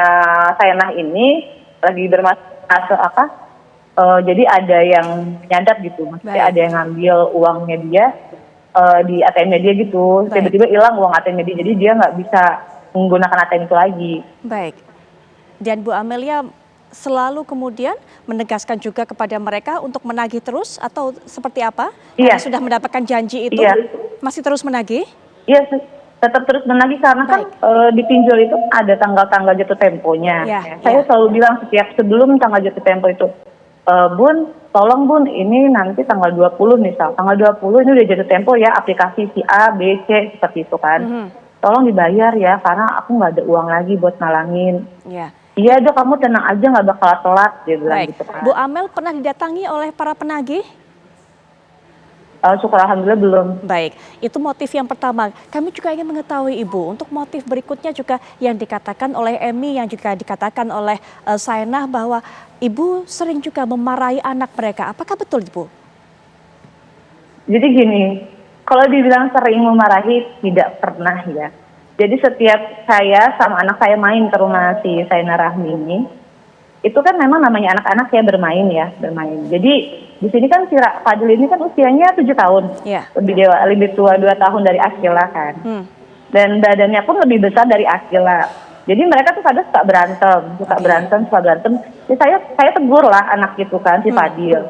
Saenah ini lagi bermasalah jadi ada yang nyadap gitu, maksudnya ada yang ngambil uangnya dia di ATM-nya dia gitu, tiba-tiba hilang uang ATM-nya dia, jadi dia nggak bisa menggunakan ATM itu lagi.
Baik. Dan Bu Amelia selalu kemudian menegaskan juga kepada mereka untuk menagih terus atau seperti apa? Karena sudah mendapatkan janji itu masih terus menagih? Iya,
tetap terus menagih karena kan di pinjol itu ada tanggal-tanggal jatuh temponya. Saya selalu bilang sebelum tanggal jatuh tempo itu, Bun, tolong Bun, ini nanti tanggal 20 misal, tanggal 20 ini udah jatuh tempo ya aplikasi si A, B, C seperti itu kan. Tolong dibayar ya karena aku nggak ada uang lagi buat ngalangin. iya dok kamu tenang aja nggak bakal telat dia bilang
Baik,
gitu kan.
Bu Amel pernah didatangi oleh para penagih?
Syukur alhamdulillah belum.
Baik, itu motif yang pertama. Kami juga ingin mengetahui Ibu, untuk motif berikutnya juga yang dikatakan oleh Emi, yang juga dikatakan oleh Saenah bahwa Ibu sering juga memarahi anak mereka. Apakah betul Ibu?
Jadi gini, kalau dibilang sering memarahi tidak pernah ya. Jadi setiap saya sama anak saya main ke rumah si Saina Rahmi ini, itu kan memang namanya anak-anak ya bermain. Jadi di sini kan si Fadil ini kan usianya 7 tahun, lebih tua 2 tahun dari Akila kan, dan badannya pun lebih besar dari Akila. Jadi mereka tuh kadang suka berantem. Jadi saya tegur lah anak itu kan si Fadil,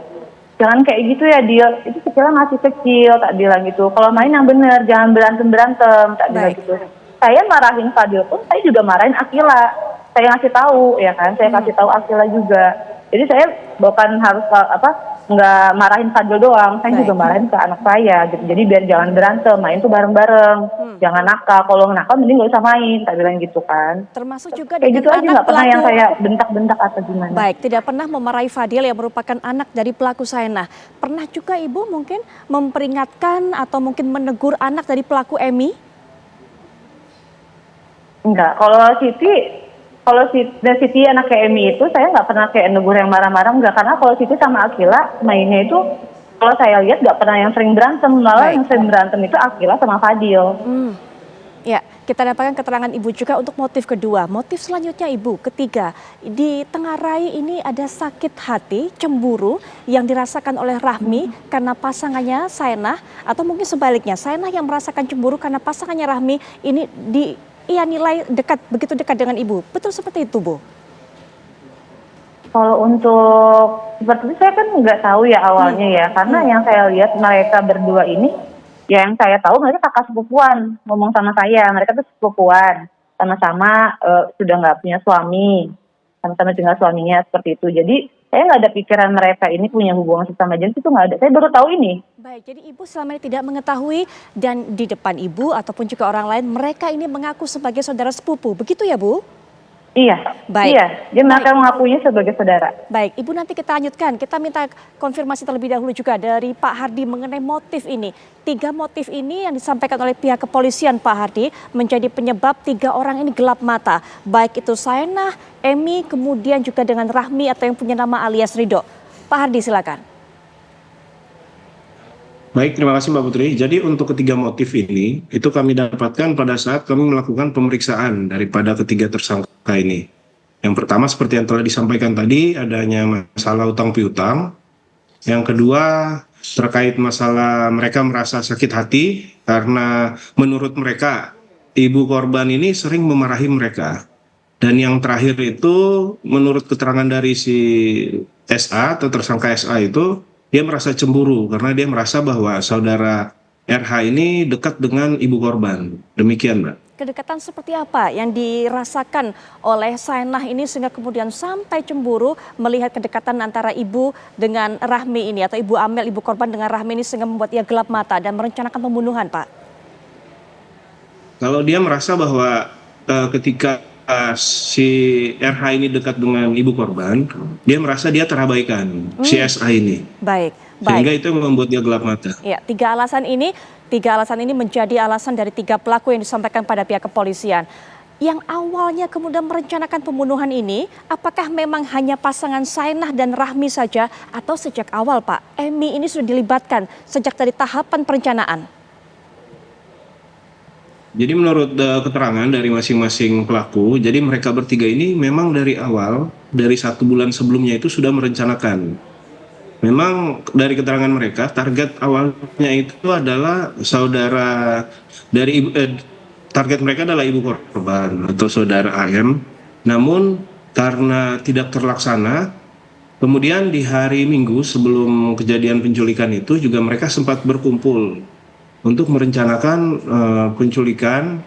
jangan kayak gitu ya Dil, itu kecilnya masih kecil, tak bilang gitu. Kalau main yang bener, jangan berantem, tak bilang gitu. Saya marahin Fadil pun, saya juga marahin Akila. Saya ngasih tahu ya kan, saya kasih tahu Akila juga. Jadi saya bukan harus nggak marahin Fadil doang, saya juga marahin ke anak saya gitu. Jadi biar jangan berantem, main tuh bareng-bareng, jangan nakal. Kalau nakal mending nggak usah main, tak bilang gitu kan.
Termasuk juga
kayak
dengan
gitu aja,
anak
nggak pernah yang saya bentak-bentak atau gimana.
Baik, tidak pernah memarahi Fadil yang merupakan anak dari pelaku Saenah. Pernah juga Ibu mungkin memperingatkan atau mungkin menegur anak dari pelaku Emi?
Enggak, kalau Siti anak kayak Emi itu saya nggak pernah kayak negur yang marah-marah, enggak. Karena kalau Siti sama Akila mainnya itu kalau saya lihat nggak pernah yang sering berantem, malah yang sering berantem itu Akila sama Fadil.
Ya, kita dapatkan keterangan Ibu juga untuk motif kedua. Motif selanjutnya Ibu, ketiga, di Tengarai ini ada sakit hati, cemburu yang dirasakan oleh Rahmi karena pasangannya Saenah, atau mungkin sebaliknya, Saenah yang merasakan cemburu karena pasangannya Rahmi ini nilai begitu dekat dengan Ibu. Betul seperti itu, Bu?
Kalau untuk seperti itu saya kan nggak tahu ya awalnya ya, karena yang saya lihat mereka berdua ini, ya yang saya tahu mereka kakak sepupuan, ngomong sama saya, mereka tuh sepupuan, sama-sama sudah nggak punya suami, sama-sama tinggal suaminya seperti itu. Jadi saya nggak ada pikiran mereka ini punya hubungan sesama jenis, itu nggak ada. Saya baru tahu ini.
Baik, jadi Ibu selama ini tidak mengetahui dan di depan Ibu ataupun juga orang lain mereka ini mengaku sebagai saudara sepupu, begitu ya Bu?
Iya,
baik.
Iya, dia mereka mengakuinya sebagai saudara.
Baik, Ibu nanti kita lanjutkan. Kita minta konfirmasi terlebih dahulu juga dari Pak Hardi mengenai motif ini. 3 motif ini yang disampaikan oleh pihak kepolisian Pak Hardi menjadi penyebab 3 orang ini gelap mata. Baik itu Saenah, Emi, kemudian juga dengan Rahmi atau yang punya nama alias Ridho. Pak Hardi silakan.
Baik, terima kasih Mbak Putri. Jadi untuk ketiga motif ini, itu kami dapatkan pada saat kami melakukan pemeriksaan daripada ketiga tersangka ini. Yang pertama seperti yang telah disampaikan tadi, adanya masalah utang piutang. Yang kedua terkait masalah mereka merasa sakit hati karena menurut mereka ibu korban ini sering memarahi mereka. Dan yang terakhir itu menurut keterangan dari si SA atau tersangka SA itu, dia merasa cemburu karena dia merasa bahwa saudara RH ini dekat dengan ibu korban. Demikian, Mbak.
Kedekatan seperti apa yang dirasakan oleh Saenah ini sehingga kemudian sampai cemburu melihat kedekatan antara ibu dengan Rahmi ini atau ibu Amel, ibu korban dengan Rahmi ini sehingga membuat ia gelap mata dan merencanakan pembunuhan, Pak?
Kalau dia merasa bahwa ketika si RH ini dekat dengan ibu korban, dia merasa dia terabaikan, si SA ini.
Baik.
Sehingga itu yang membuat dia gelap mata.
Ya, 3 alasan ini menjadi alasan dari 3 pelaku yang disampaikan pada pihak kepolisian. Yang awalnya kemudian merencanakan pembunuhan ini, apakah memang hanya pasangan Saenah dan Rahmi saja atau sejak awal, Pak, Emi ini sudah dilibatkan sejak dari tahapan perencanaan?
Jadi menurut keterangan dari masing-masing pelaku, jadi mereka bertiga ini memang dari awal, dari 1 bulan sebelumnya itu sudah merencanakan. Memang dari keterangan mereka, target awalnya itu adalah target mereka adalah ibu korban atau saudara AM. Namun karena tidak terlaksana, kemudian di hari Minggu sebelum kejadian penculikan itu juga mereka sempat berkumpul untuk merencanakan penculikan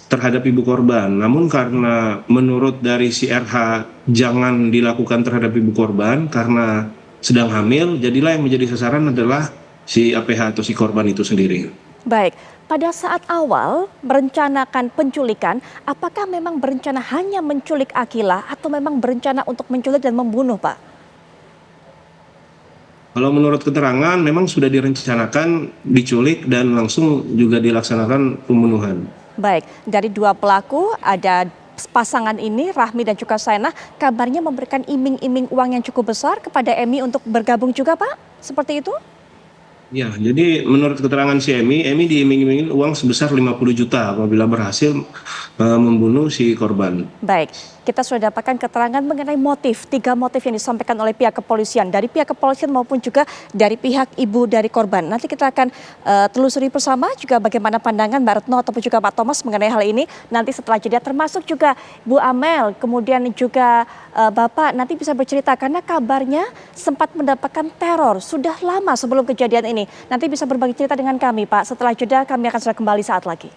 terhadap ibu korban. Namun karena menurut dari si RH jangan dilakukan terhadap ibu korban karena sedang hamil, jadilah yang menjadi sasaran adalah si APH atau si korban itu sendiri.
Baik, pada saat awal merencanakan penculikan, apakah memang berencana hanya menculik Akila atau memang berencana untuk menculik dan membunuh, Pak?
Kalau menurut keterangan memang sudah direncanakan diculik dan langsung juga dilaksanakan pembunuhan.
Baik, dari dua pelaku ada pasangan ini, Rahmi dan juga Sainah, kabarnya memberikan iming-iming uang yang cukup besar kepada Emi untuk bergabung juga, Pak? Seperti itu?
Ya, jadi menurut keterangan si Emi diiming-imingin uang sebesar 50 juta apabila berhasil membunuh si korban.
Baik, kita sudah dapatkan keterangan mengenai motif, 3 motif yang disampaikan oleh pihak kepolisian. Dari pihak kepolisian maupun juga dari pihak ibu dari korban. Nanti kita akan telusuri bersama juga bagaimana pandangan Mbak Retno ataupun juga Pak Thomas mengenai hal ini. Nanti setelah jeda termasuk juga Bu Amel, kemudian juga Bapak nanti bisa bercerita karena kabarnya sempat mendapatkan teror sudah lama sebelum kejadian ini. Nanti bisa berbagi cerita dengan kami, Pak. Setelah jeda kami akan segera kembali saat lagi.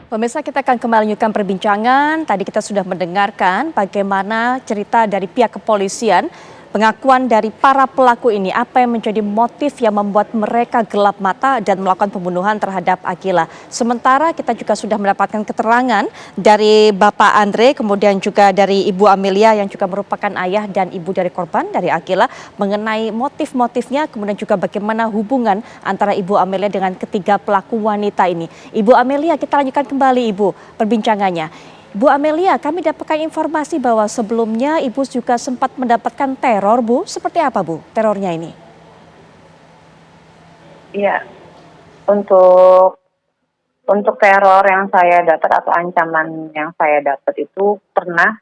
Pemirsa, kita akan kembali lanjutkan perbincangan. Tadi kita sudah mendengarkan bagaimana cerita dari pihak kepolisian, pengakuan dari para pelaku ini, apa yang menjadi motif yang membuat mereka gelap mata dan melakukan pembunuhan terhadap Akila. Sementara kita juga sudah mendapatkan keterangan dari Bapak Andre, kemudian juga dari Ibu Amelia yang juga merupakan ayah dan ibu dari korban, dari Akila, mengenai motif-motifnya, kemudian juga bagaimana hubungan antara Ibu Amelia dengan ketiga pelaku wanita ini. Ibu Amelia, kita lanjutkan kembali Ibu perbincangannya. Bu Amelia, kami dapatkan informasi bahwa sebelumnya Ibu juga sempat mendapatkan teror, Bu. Seperti apa, Bu, terornya ini?
Iya, untuk teror yang saya dapat atau ancaman yang saya dapat itu pernah.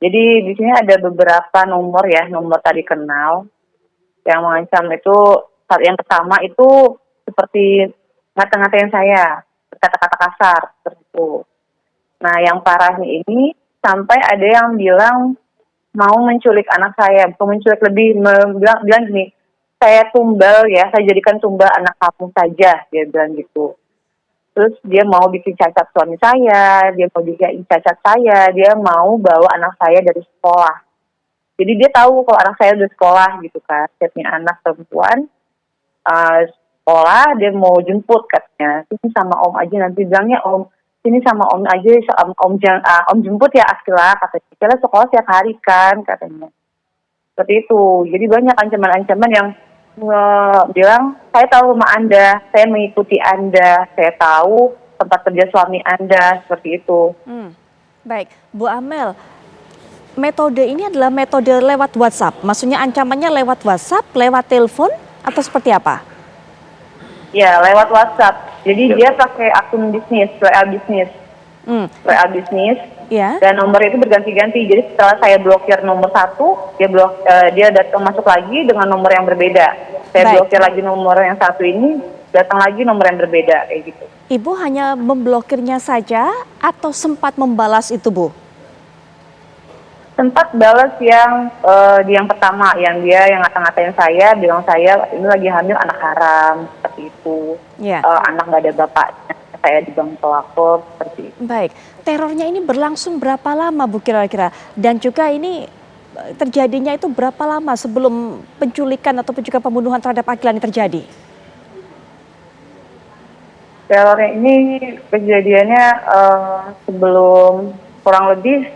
Jadi di sini ada beberapa nomor ya, nomor tadi kenal yang mengancam itu. Yang pertama itu seperti ngata-ngatain saya, kata-kata kasar seperti itu. Nah, yang parahnya ini sampai ada yang bilang mau menculik anak saya, menculik lebih, bilang gini, saya tumbal ya, saya jadikan tumbal anak kamu saja, dia bilang gitu. Terus dia mau bikin cacat suami saya, dia mau bikin cacat saya, dia mau bawa anak saya dari sekolah. Jadi dia tahu kalau anak saya udah sekolah gitu kan, setiapnya anak perempuan sekolah, dia mau jemput katanya. Terus sama om aja nanti bilangnya om, sini sama om aja, om jemput ya Akila, katanya. Akila sekolah tiap hari kan, katanya. Seperti itu. Jadi banyak ancaman-ancaman yang bilang, saya tahu rumah Anda, saya mengikuti Anda, saya tahu tempat kerja suami Anda, seperti itu.
Baik, Bu Amel, metode ini adalah metode lewat WhatsApp. Maksudnya ancamannya lewat WhatsApp, lewat telepon, atau seperti apa?
Ya, lewat WhatsApp. Jadi dia pakai akun bisnis, WA bisnis. WA bisnis.
Ya.
Dan nomor itu berganti-ganti. Jadi setelah saya blokir nomor 1, dia datang masuk lagi dengan nomor yang berbeda. Saya blokir lagi nomor yang 1 ini, datang lagi nomor yang berbeda, kayak gitu.
Ibu hanya memblokirnya saja atau sempat membalas itu, Bu?
Sempat balas yang pertama, yang ngata-ngatain saya, bilang saya ini lagi hamil anak haram, seperti itu. Anak nggak ada bapaknya, saya dibilang pelakor, seperti itu.
Baik, terornya ini berlangsung berapa lama, Bu, kira-kira? Dan juga ini terjadinya itu berapa lama sebelum penculikan ataupun juga pembunuhan terhadap Akila ini terjadi?
Terornya ini kejadiannya sebelum kurang lebih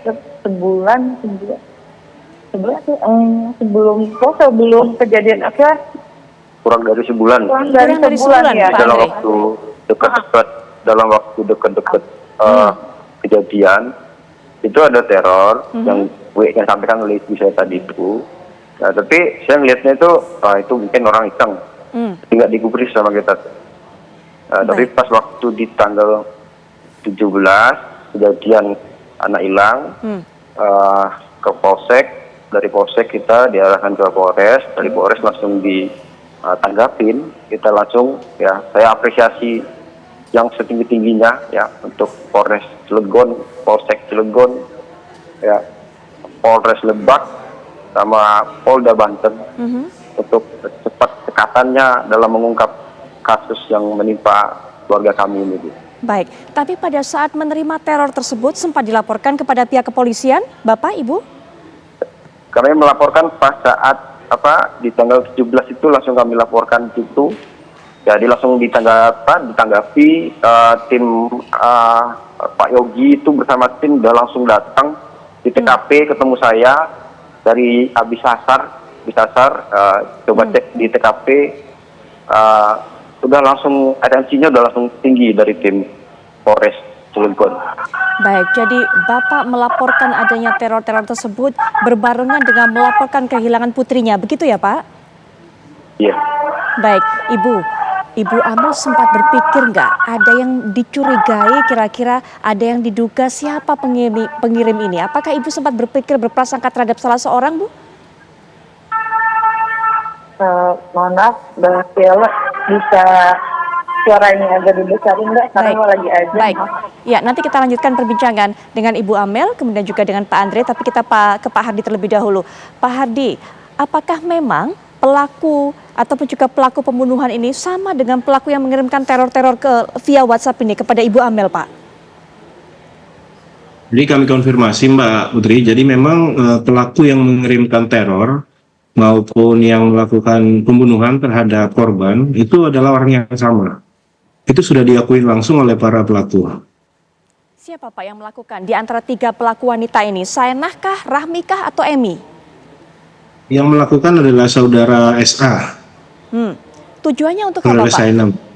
sebulan sebelum kejadian Akila.
Kurang dari sebulan.
Kurang dari sebulan ya.
Dalam waktu dekat kejadian itu ada teror yang sampaikan oleh ibu saya tadi itu. Nah, tapi saya melihatnya itu mungkin orang iseng, nggak digubris sama kita. Tapi pas waktu di tanggal 17 kejadian anak hilang, ke Polsek, dari Polsek kita diarahkan ke Polres, dari Polres langsung ditanggapin, kita langsung ya saya apresiasi yang setinggi-tingginya ya untuk Polres Cilegon, Polsek Cilegon, ya Polres Lebak sama Polda Banten untuk cepat cekatannya dalam mengungkap kasus yang menimpa keluarga kami ini.
Baik, tapi pada saat menerima teror tersebut sempat dilaporkan kepada pihak kepolisian, Bapak, Ibu?
Kami melaporkan pas saat di tanggal 17 itu langsung kami laporkan itu Jadi langsung ditanggapi tim Pak Yogi itu bersama tim udah langsung datang di TKP, ketemu saya dari habis sasar, coba cek di TKP, udah langsung atensinya udah langsung tinggi dari tim Polres Cilegon.
Baik, jadi Bapak melaporkan adanya teror-teror tersebut berbarengan dengan melaporkan kehilangan putrinya, begitu ya Pak?
Iya.
Baik, Ibu Amel sempat berpikir nggak ada yang dicurigai, kira-kira ada yang diduga siapa pengirim ini? Apakah Ibu sempat berpikir berprasangka terhadap salah seorang, Bu?
Mohon maaf, Mbak Viola, bisa suaranya agak dibesarin nggak? Karena lagi aja.
Baik, ya nanti kita lanjutkan perbincangan dengan Ibu Amel, kemudian juga dengan Pak Andre, tapi kita ke Pak Hardi terlebih dahulu. Pak Hardi, apakah memang pelaku ataupun juga pelaku pembunuhan ini sama dengan pelaku yang mengirimkan teror-teror via WhatsApp ini kepada Ibu Amel, Pak?
Jadi kami konfirmasi Mbak Putri, jadi memang pelaku yang mengirimkan teror maupun yang melakukan pembunuhan terhadap korban itu adalah orang yang sama. Itu sudah diakui langsung oleh para pelaku.
Siapa Pak yang melakukan di antara 3 pelaku wanita ini? Saenah kah, Rahmi kah, atau Emi?
Yang melakukan adalah saudara SA.
Tujuannya untuk apa Pak?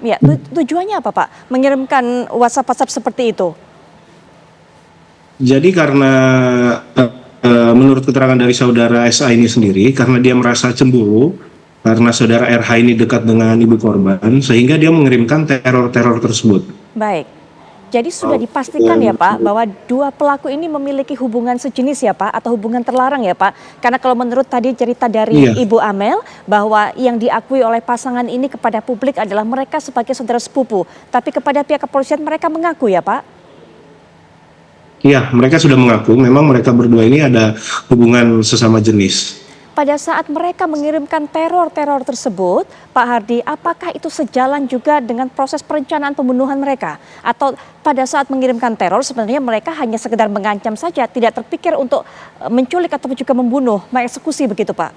Ya, tujuannya apa Pak? Mengirimkan WhatsApp seperti itu? Jadi karena menurut keterangan dari saudara SA ini sendiri, karena dia merasa cemburu karena saudara RH ini dekat dengan ibu korban, sehingga dia mengirimkan teror-teror tersebut. Baik, jadi sudah dipastikan ya Pak bahwa 2 pelaku ini memiliki hubungan sejenis ya Pak, atau hubungan terlarang ya Pak? Karena kalau menurut tadi cerita dari Ibu Amel, bahwa yang diakui oleh pasangan ini kepada publik adalah mereka sebagai saudara sepupu, tapi kepada pihak kepolisian mereka mengaku ya Pak? Iya, mereka sudah mengaku memang mereka berdua ini ada hubungan sesama jenis. Pada saat mereka mengirimkan teror-teror tersebut, Pak Hardi, apakah itu sejalan juga dengan proses perencanaan pembunuhan mereka? Atau pada saat mengirimkan teror sebenarnya mereka hanya sekedar mengancam saja, tidak terpikir untuk menculik ataupun juga membunuh, mengeksekusi begitu Pak?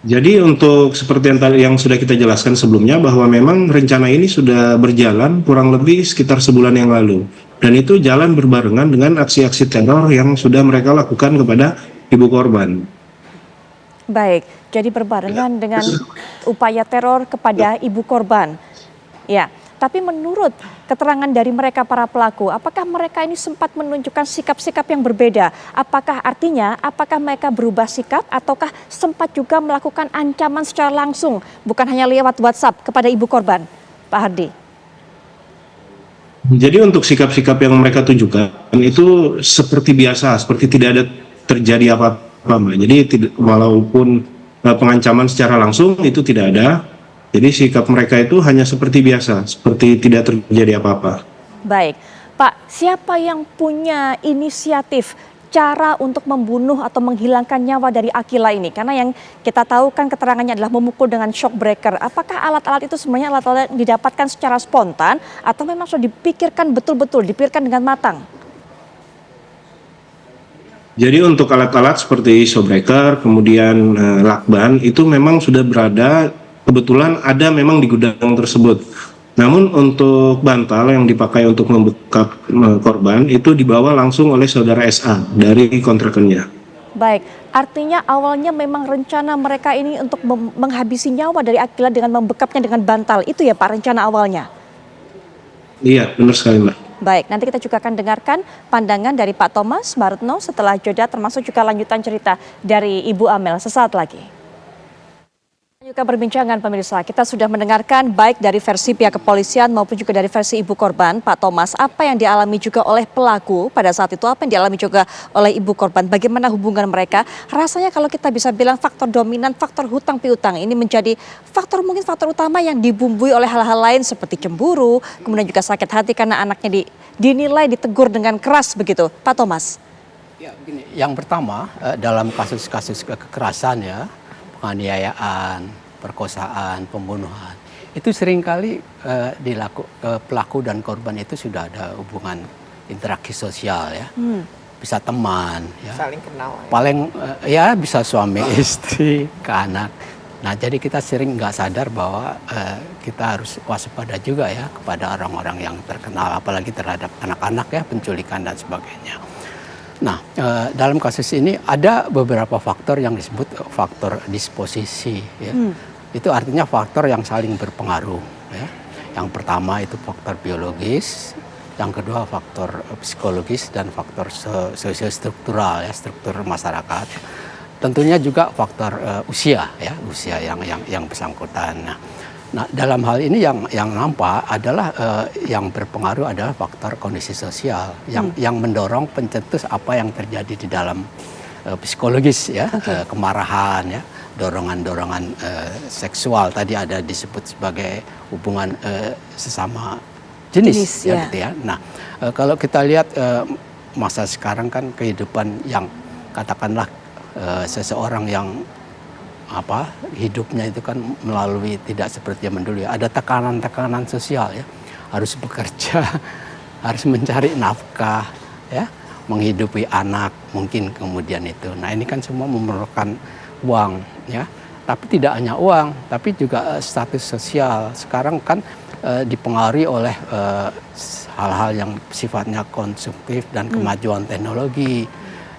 Jadi untuk seperti yang sudah kita jelaskan sebelumnya, bahwa memang rencana ini sudah berjalan kurang lebih sekitar sebulan yang lalu. Dan itu jalan berbarengan dengan aksi-aksi teror yang sudah mereka lakukan kepada ibu korban. Baik, jadi berbarengan dengan upaya teror kepada ibu korban. Ya, tapi menurut keterangan dari mereka para pelaku, apakah mereka ini sempat menunjukkan sikap-sikap yang berbeda? Apakah mereka berubah sikap ataukah sempat juga melakukan ancaman secara langsung, bukan hanya lewat WhatsApp kepada ibu korban, Pak Hardi? Jadi untuk sikap-sikap yang mereka tunjukkan itu seperti biasa, seperti tidak ada terjadi apa-apa, Mbak. Jadi walaupun pengancaman secara langsung itu tidak ada, jadi sikap mereka itu hanya seperti biasa, seperti tidak terjadi apa-apa. Baik, Pak, siapa yang punya inisiatif cara untuk membunuh atau menghilangkan nyawa dari Akila ini? Karena yang kita tahu kan keterangannya adalah memukul dengan shock breaker. Apakah alat-alat itu sebenarnya alat-alat yang didapatkan secara spontan atau memang sudah dipikirkan betul-betul, dipikirkan dengan matang? Jadi untuk alat-alat seperti shock breaker, kemudian lakban itu memang sudah berada, kebetulan ada memang di gudang tersebut. Namun untuk bantal yang dipakai untuk membekap korban itu dibawa langsung oleh saudara SA dari kontrakannya. Baik, artinya awalnya memang rencana mereka ini untuk menghabisi nyawa dari Akila dengan membekapnya dengan bantal. Itu ya Pak rencana awalnya? Iya, benar sekali Mbak. Baik, nanti kita juga akan dengarkan pandangan dari Pak Thomas Marutno setelah jeda, termasuk juga lanjutan cerita dari Ibu Amel sesaat lagi. Juga perbincangan pemirsa, kita sudah mendengarkan baik dari versi pihak kepolisian maupun juga dari versi ibu korban, Pak Thomas, apa yang dialami juga oleh pelaku pada saat itu, apa yang dialami juga oleh ibu korban, bagaimana hubungan mereka. Rasanya kalau kita bisa bilang faktor dominan, faktor hutang piutang ini menjadi mungkin faktor utama yang dibumbui oleh hal-hal lain seperti cemburu, kemudian juga sakit hati karena anaknya dinilai ditegur dengan keras begitu, Pak Thomas.
Ya, begini. Yang pertama dalam kasus-kasus kekerasan ya, penganiayaan, perkosaan, pembunuhan, itu seringkali pelaku dan korban itu sudah ada hubungan interaksi sosial ya, bisa teman, ya.
Saling kenal.
Paling ya bisa suami istri ke anak. Nah, jadi kita sering nggak sadar bahwa kita harus waspada juga ya kepada orang-orang yang terkenal, apalagi terhadap anak-anak ya, penculikan dan sebagainya. Nah, dalam kasus ini ada beberapa faktor yang disebut faktor disposisi. Ya. Itu artinya faktor yang saling berpengaruh. Ya. Yang pertama itu faktor biologis, yang kedua faktor psikologis dan faktor sosiostruktural ya, struktur masyarakat. Tentunya juga faktor usia ya, usia yang bersangkutan. Nah, dalam hal ini yang nampak adalah yang berpengaruh adalah faktor kondisi sosial yang mendorong pencetus apa yang terjadi di dalam psikologis ya, kemarahan ya, dorongan-dorongan seksual tadi ada disebut sebagai hubungan sesama jenis ya, gitu ya. Nah, kalau kita lihat masa sekarang kan kehidupan yang katakanlah seseorang yang hidupnya itu kan melalui tidak seperti zaman dulu ya, ada tekanan-tekanan sosial ya, harus bekerja, harus mencari nafkah ya, menghidupi anak mungkin kemudian itu. Nah, ini kan semua memerlukan uang ya, tapi tidak hanya uang tapi juga status sosial sekarang kan dipengaruhi oleh hal-hal yang sifatnya konsumtif dan kemajuan teknologi.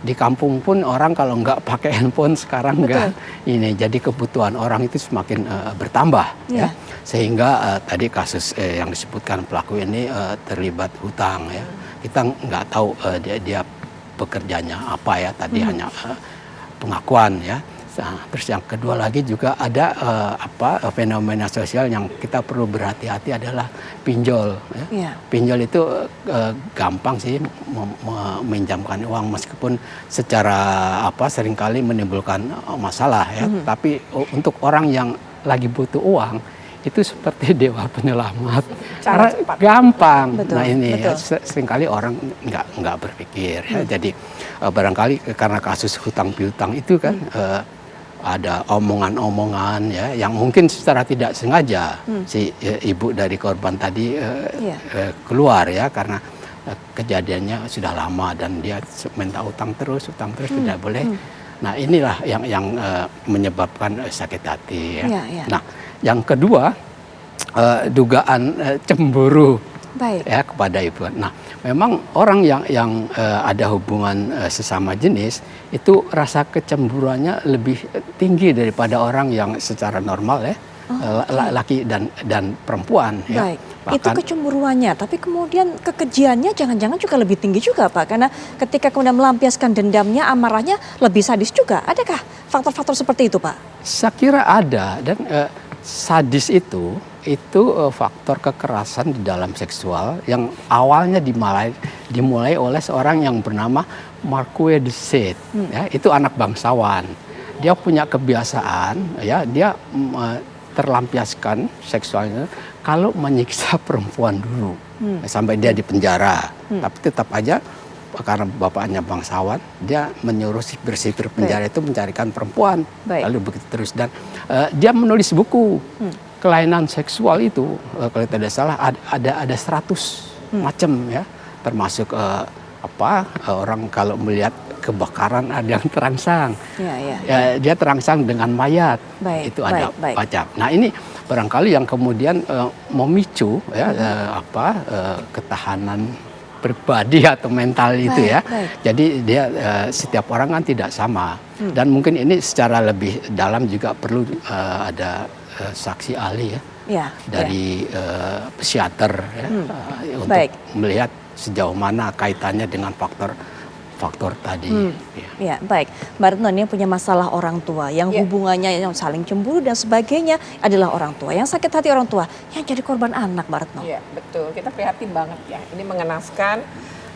Di kampung pun orang kalau nggak pakai handphone sekarang nggak ini, jadi kebutuhan orang itu semakin bertambah ya, sehingga tadi kasus yang disebutkan pelaku ini terlibat hutang ya, kita nggak tahu dia bekerjanya apa ya, tadi hanya pengakuan ya. Nah, terus yang kedua lagi juga ada fenomena sosial yang kita perlu berhati-hati adalah pinjol. Ya. Pinjol itu gampang sih meminjamkan uang meskipun secara seringkali menimbulkan masalah ya. Tapi untuk orang yang lagi butuh uang itu seperti dewa penyelamat, karena gampang. Betul, nah ini ya, seringkali orang nggak berpikir ya. Jadi barangkali karena kasus hutang piutang itu kan ada omongan-omongan ya yang mungkin secara tidak sengaja si ibu dari korban tadi keluar ya, karena kejadiannya sudah lama dan dia minta utang terus tidak boleh. Nah, inilah yang menyebabkan sakit hati ya. Nah, yang kedua dugaan cemburu ya kepada ibu. Nah, memang orang yang ada hubungan sesama jenis itu rasa kecemburuannya lebih tinggi daripada orang yang secara normal ya, laki dan perempuan ya.
Bahkan, itu kecemburuannya, tapi kemudian kekejiannya jangan-jangan juga lebih tinggi juga Pak, karena ketika kemudian melampiaskan dendamnya, amarahnya lebih sadis juga. Adakah faktor-faktor seperti itu Pak?
Saya kira ada, dan sadis itu faktor kekerasan di dalam seksual yang awalnya dimulai oleh seorang yang bernama Marquis de Sade. Ya, itu anak bangsawan. Dia punya kebiasaan ya, dia terlampiaskan seksualnya kalau menyiksa perempuan dulu sampai dia di penjara. Tapi tetap aja karena bapaknya bangsawan, dia menyuruh bersipir penjara itu mencarikan perempuan. Lalu begitu terus, dan dia menulis buku kelainan seksual itu, kalau tidak salah ada 100 macam ya, termasuk orang kalau melihat kebakaran ada yang terangsang, ya, dia terangsang dengan mayat, itu ada pajak. Nah, ini barangkali yang kemudian memicu ya ketahanan pribadi atau mental itu ya. Jadi dia setiap orang kan tidak sama, dan mungkin ini secara lebih dalam juga perlu ada saksi ahli ya, dari psikiater ya, untuk melihat sejauh mana kaitannya dengan faktor tadi.
Ya, baik. Mbak Retno, ini punya masalah orang tua yang hubungannya yang saling cemburu dan sebagainya adalah orang tua. Yang sakit hati orang tua yang jadi korban anak, Mbak Retno.
Iya, betul. Kita prihatin banget ya. Ini mengenaskan.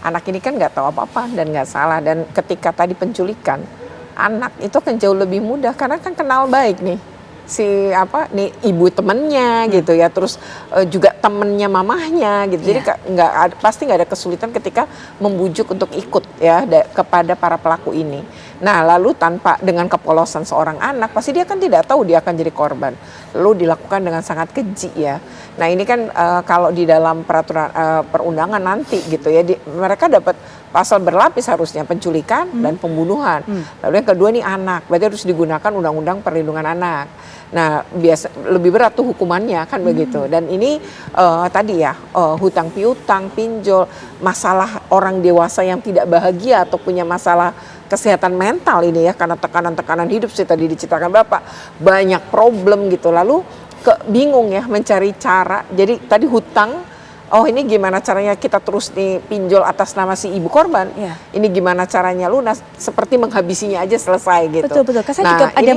Anak ini kan nggak tahu apa-apa dan nggak salah. Dan ketika tadi penculikan, anak itu kan jauh lebih mudah karena kan kenal baik nih ibu temennya gitu ya, terus juga temennya mamahnya gitu. Jadi pasti nggak ada kesulitan ketika membujuk untuk ikut ya kepada para pelaku ini. Nah, lalu dengan kepolosan seorang anak pasti dia kan tidak tahu dia akan jadi korban. lalu dilakukan dengan sangat keji ya. Nah ini kan kalau di dalam peraturan perundangan nanti gitu ya, mereka dapat pasal berlapis harusnya, penculikan dan pembunuhan. Lalu yang kedua nih anak, berarti harus digunakan undang-undang perlindungan anak. Nah lebih berat tuh hukumannya kan begitu. Dan ini tadi ya hutang piutang, pinjol, masalah orang dewasa yang tidak bahagia atau punya masalah kesehatan mental ini ya, karena tekanan-tekanan hidup sih tadi diceritakan Bapak, banyak problem gitu, lalu bingung ya mencari cara. Jadi tadi hutang, oh ini gimana caranya kita terus nih pinjol atas nama si ibu korban, ini gimana caranya lunas, seperti menghabisinya aja selesai gitu.
Betul. Saya juga ada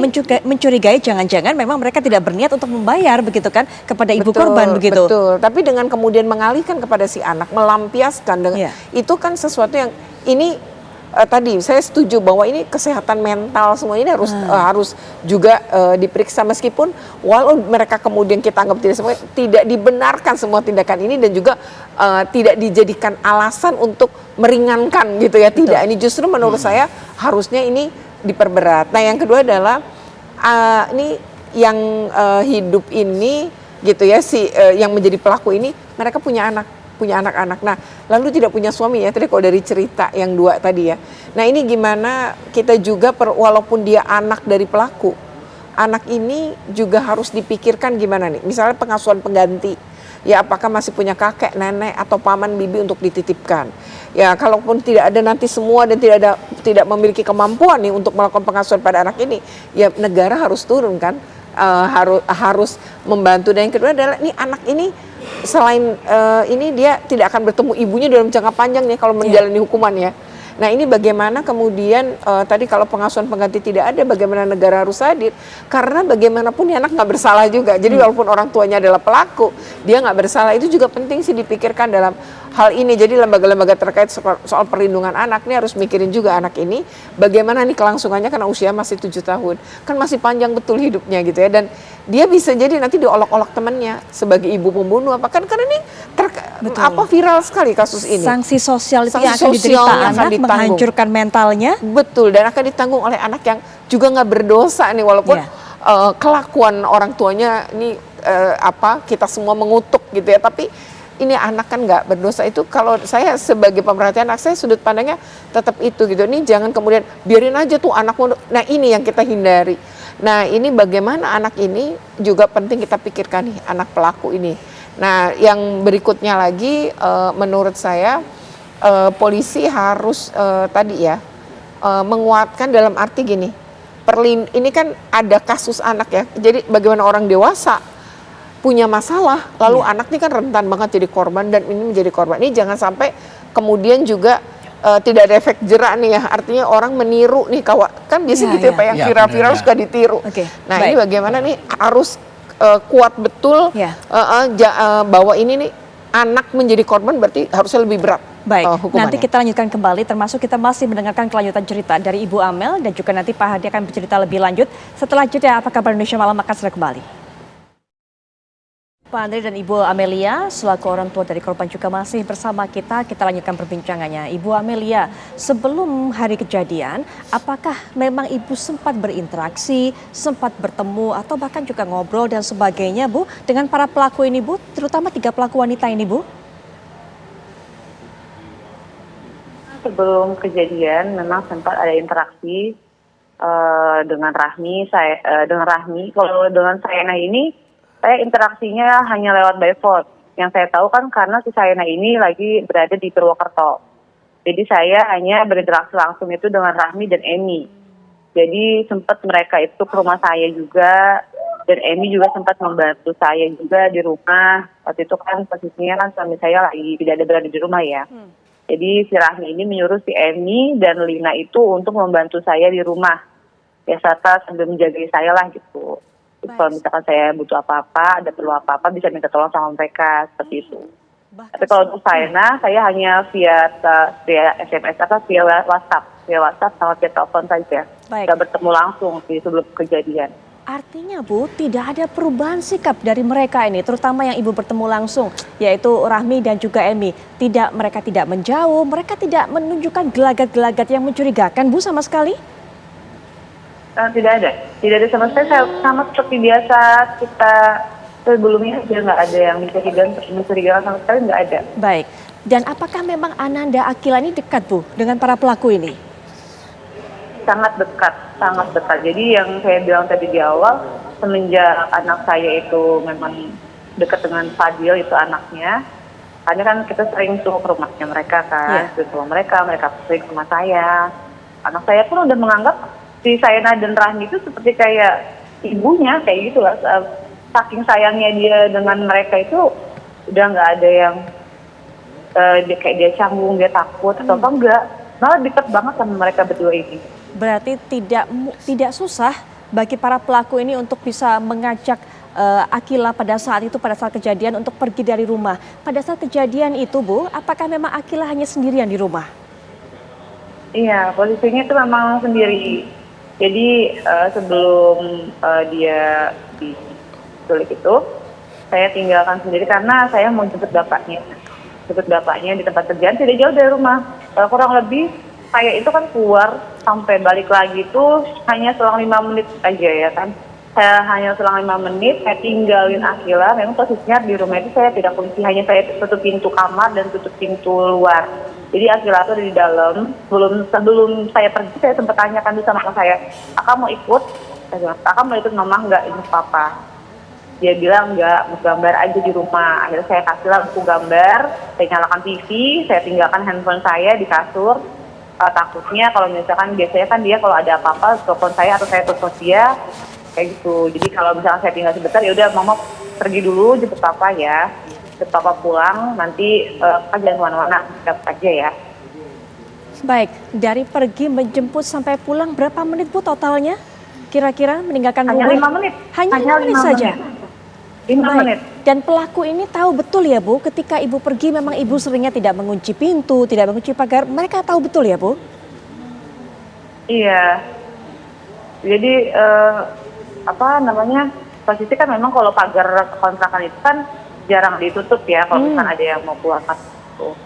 mencurigai jangan-jangan memang mereka tidak berniat untuk membayar begitu kan kepada ibu korban begitu.
Betul, tapi dengan kemudian mengalihkan kepada si anak, melampiaskan dengan itu kan sesuatu yang ini tadi saya setuju bahwa ini kesehatan mental semua ini harus juga diperiksa, meskipun walau mereka kemudian kita anggap tidak dibenarkan semua tindakan ini dan juga tidak dijadikan alasan untuk meringankan gitu ya. Tidak, ini justru menurut saya harusnya ini diperberat. Nah yang kedua adalah ini yang hidup ini gitu ya, yang menjadi pelaku ini mereka punya anak-anak. Nah, lalu tidak punya suami ya. Tadi kalau dari cerita yang dua tadi ya. Nah, ini gimana kita juga walaupun dia anak dari pelaku, anak ini juga harus dipikirkan gimana nih. Misalnya pengasuhan pengganti. Ya, apakah masih punya kakek, nenek atau paman, bibi untuk dititipkan. Ya, kalaupun tidak ada nanti semua dan tidak memiliki kemampuan nih untuk melakukan pengasuhan pada anak ini, ya negara harus turun kan. Harus membantu. Dan yang kedua adalah nih anak ini selain ini dia tidak akan bertemu ibunya dalam jangka panjang nih kalau menjalani hukuman ya. Nah ini bagaimana kemudian tadi kalau pengasuhan pengganti tidak ada, bagaimana negara harus hadir, karena bagaimanapun anak nggak bersalah juga. Jadi walaupun orang tuanya adalah pelaku, dia nggak bersalah. Itu juga penting sih dipikirkan dalam hal ini. Jadi lembaga-lembaga terkait soal perlindungan anak ini harus mikirin juga anak ini bagaimana nih kelangsungannya, karena usia masih 7 tahun kan masih panjang betul hidupnya gitu ya. Dan dia bisa jadi nanti diolok-olok temannya sebagai ibu pembunuh apa kan, karena ini viral sekali kasus ini.
Sanksi sosial itu yang akan diderita anak, menghancurkan mentalnya.
Betul, dan akan ditanggung oleh anak yang juga nggak berdosa nih, walaupun kelakuan orang tuanya ini kita semua mengutuk gitu ya, tapi ini anak kan nggak berdosa. Itu kalau saya sebagai pemerhati anak, saya sudut pandangnya tetap itu gitu. Ini jangan kemudian biarin aja tuh anakmu. Nah ini yang kita hindari. Nah ini bagaimana anak ini juga penting kita pikirkan nih, anak pelaku ini. Nah yang berikutnya lagi menurut saya polisi harus tadi ya menguatkan dalam arti gini. Ini kan ada kasus anak ya. Jadi bagaimana orang dewasa punya masalah, lalu anak ini kan rentan banget jadi korban dan ini menjadi korban. Ini jangan sampai kemudian juga tidak ada efek jerak nih ya, artinya orang meniru nih kan biasanya gitu ya Pak, yang viral-viral suka ditiru. Nah ini bagaimana nih harus kuat betul bahwa ini nih anak menjadi korban berarti harusnya lebih berat.
Baik, nanti kita lanjutkan kembali, termasuk kita masih mendengarkan kelanjutan cerita dari Ibu Amel dan juga nanti Pak Hadi akan bercerita lebih lanjut. Setelah jeda, Apa Kabar Indonesia Malam akan segera kembali. Pak Andre dan Ibu Amelia selaku orang tua dari korban juga masih bersama kita. Kita lanjutkan perbincangannya. Ibu Amelia, sebelum hari kejadian, apakah memang Ibu sempat berinteraksi, sempat bertemu, atau bahkan juga ngobrol dan sebagainya, Bu, dengan para pelaku ini, Bu, terutama 3 pelaku wanita ini, Bu?
Sebelum kejadian memang sempat ada interaksi dengan Rahmi. Kalau dengan Sayana ini, saya interaksinya hanya lewat by phone. Yang saya tahu kan karena si Sayana ini lagi berada di Purwokerto. Jadi saya hanya berinteraksi langsung itu dengan Rahmi dan Emi. Jadi sempat mereka itu ke rumah saya juga, dan Emi juga sempat membantu saya juga di rumah. Waktu itu kan posisinya kan suami saya lagi tidak ada berada di rumah ya. Jadi si Rahmi ini menyuruh si Emi dan Lina itu untuk membantu saya di rumah. Ya serta sambil menjaga saya lah gitu. Kalau misalkan saya butuh apa-apa, ada perlu apa-apa, bisa minta tolong sama mereka, seperti itu. Tapi kalau untuk saya hanya via SMS atau via WhatsApp sama via telepon saja. Tidak bertemu langsung di sebelum kejadian.
Artinya Bu, tidak ada perubahan sikap dari mereka ini, terutama yang Ibu bertemu langsung, yaitu Rahmi dan juga Emi. Mereka tidak menjauh, mereka tidak menunjukkan gelagat-gelagat yang mencurigakan, Bu, sama sekali?
Tidak ada sama sekali. Sama seperti biasa kita sebelumnya aja, nggak ada yang mencurigakan sama sekali, nggak ada.
Baik. Dan apakah memang Ananda Akila ini dekat, Bu, dengan para pelaku ini?
Sangat dekat, sangat dekat. Jadi yang saya bilang tadi di awal, semenjak anak saya itu memang dekat dengan Fadil, itu anaknya. Karena kan kita sering tuh ke rumahnya mereka kan, ke rumah mereka sering ke rumah saya. Anak saya pun udah menganggap si Sayana dan Rahmi itu seperti kayak ibunya, kayak gitu lah. Saking sayangnya dia dengan mereka itu, udah nggak ada yang kayak dia canggung, dia takut atau enggak. Malah dekat banget sama mereka berdua ini.
Berarti tidak susah bagi para pelaku ini untuk bisa mengajak Akila pada saat kejadian untuk pergi dari rumah. Pada saat kejadian itu, Bu, apakah memang Akila hanya sendirian di rumah?
Iya, posisinya itu memang sendiri. Jadi sebelum dia diculik itu, saya tinggalkan sendiri karena saya mau jemput bapaknya. Jemput bapaknya di tempat kerjaan tidak jauh dari rumah. Kurang lebih saya itu kan keluar sampai balik lagi itu hanya selang 5 menit aja ya kan. Saya hanya selang 5 menit, saya tinggalin Akila. Memang posisinya di rumah itu saya tidak kunci, hanya saya tutup pintu kamar dan tutup pintu luar. Jadi Akila itu ada di dalam. Sebelum saya pergi, saya sempat tanyakan sama kakak saya, "Kakak mau ikut?" Saya bilang, "Kakak mau ikut mama nggak ini papa?" Dia bilang enggak, mau gambar aja di rumah. Akhirnya saya kasihlah buku gambar, saya nyalakan TV, saya tinggalkan handphone saya di kasur. Takutnya kalau misalkan biasanya kan dia kalau ada apa-apa telepon saya atau saya telepon dia kayak gitu. Jadi kalau misalkan saya tinggal sebentar, ya udah mama pergi dulu jemput papa ya. Jemput papa pulang, nanti jangan kemana-mana, tetap aja ya.
Baik, dari pergi menjemput sampai pulang berapa menit, Bu, totalnya? Kira-kira meninggalkan rumah?
Hanya 5 menit.
Hanya 5 menit saja?
5 menit.
Dan pelaku ini tahu betul ya, Bu, ketika ibu pergi memang ibu seringnya tidak mengunci pintu, tidak mengunci pagar. Mereka tahu betul ya, Bu?
Iya. Jadi posisi kan memang kalau pagar kontrakan itu kan jarang ditutup ya kalau misalkan ada yang mau keluar masuk,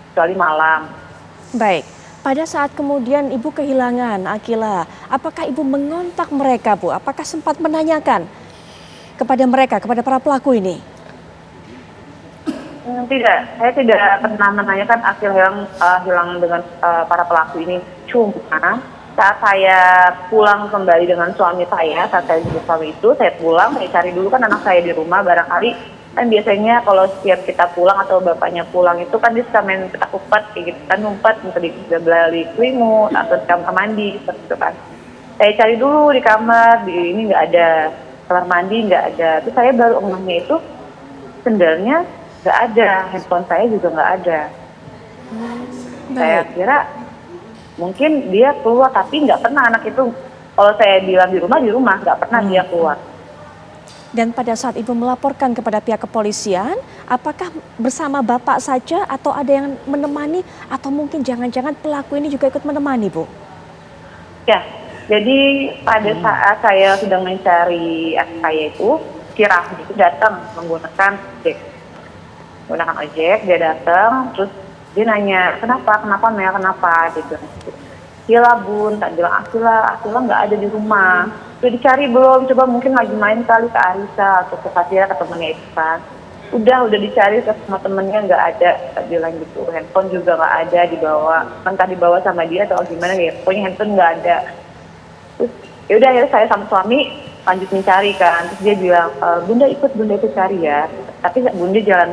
kecuali malam.
Baik. Pada saat kemudian ibu kehilangan Akila, apakah ibu mengontak mereka, Bu? Apakah sempat menanyakan kepada mereka, kepada para pelaku ini?
Tidak, saya tidak pernah menanyakan Akila hilang dengan para pelaku ini. Cuma saat saya pulang kembali dengan suami saya, saat saya jemput suami itu, saya pulang, saya cari dulu kan anak saya di rumah, barangkali kan biasanya kalau setiap kita pulang atau bapaknya pulang itu kan dia suka main petak umpet kayak gitu kan, ngumpet entah di selimut atau di kamar mandi seperti itu kan. Saya cari dulu di kamar, ini nggak ada, kamar mandi nggak ada. Terus saya baru ngomongnya itu sendalnya nggak ada, handphone saya juga nggak ada. Saya kira mungkin dia keluar, tapi nggak pernah anak itu, kalau saya bilang di rumah nggak pernah dia keluar.
Dan pada saat ibu melaporkan kepada pihak kepolisian, apakah bersama bapak saja atau ada yang menemani atau mungkin jangan-jangan pelaku ini juga ikut menemani, Bu?
Ya, jadi pada saat saya sedang mencari anak saya itu, si Rahmi itu datang menggunakan ojek, dia datang, terus dia nanya, kenapa Mel, kenapa? Dia bilang, "Gila bun, tak bilang Akila nggak ada di rumah. Udah dicari belum? Coba mungkin lagi main kali ke Arisa atau ke Fatira, ke temennya Iksan. Udah dicari ke semua temennya nggak ada," tak bilang gitu. Handphone juga nggak ada dibawa, entah dibawa sama dia atau gimana ya. Pokoknya handphone nggak ada. Terus yaudah akhirnya saya sama suami lanjut mencari kan. Terus dia bilang, Bunda ikut cari ya. Tapi Bunda jalan.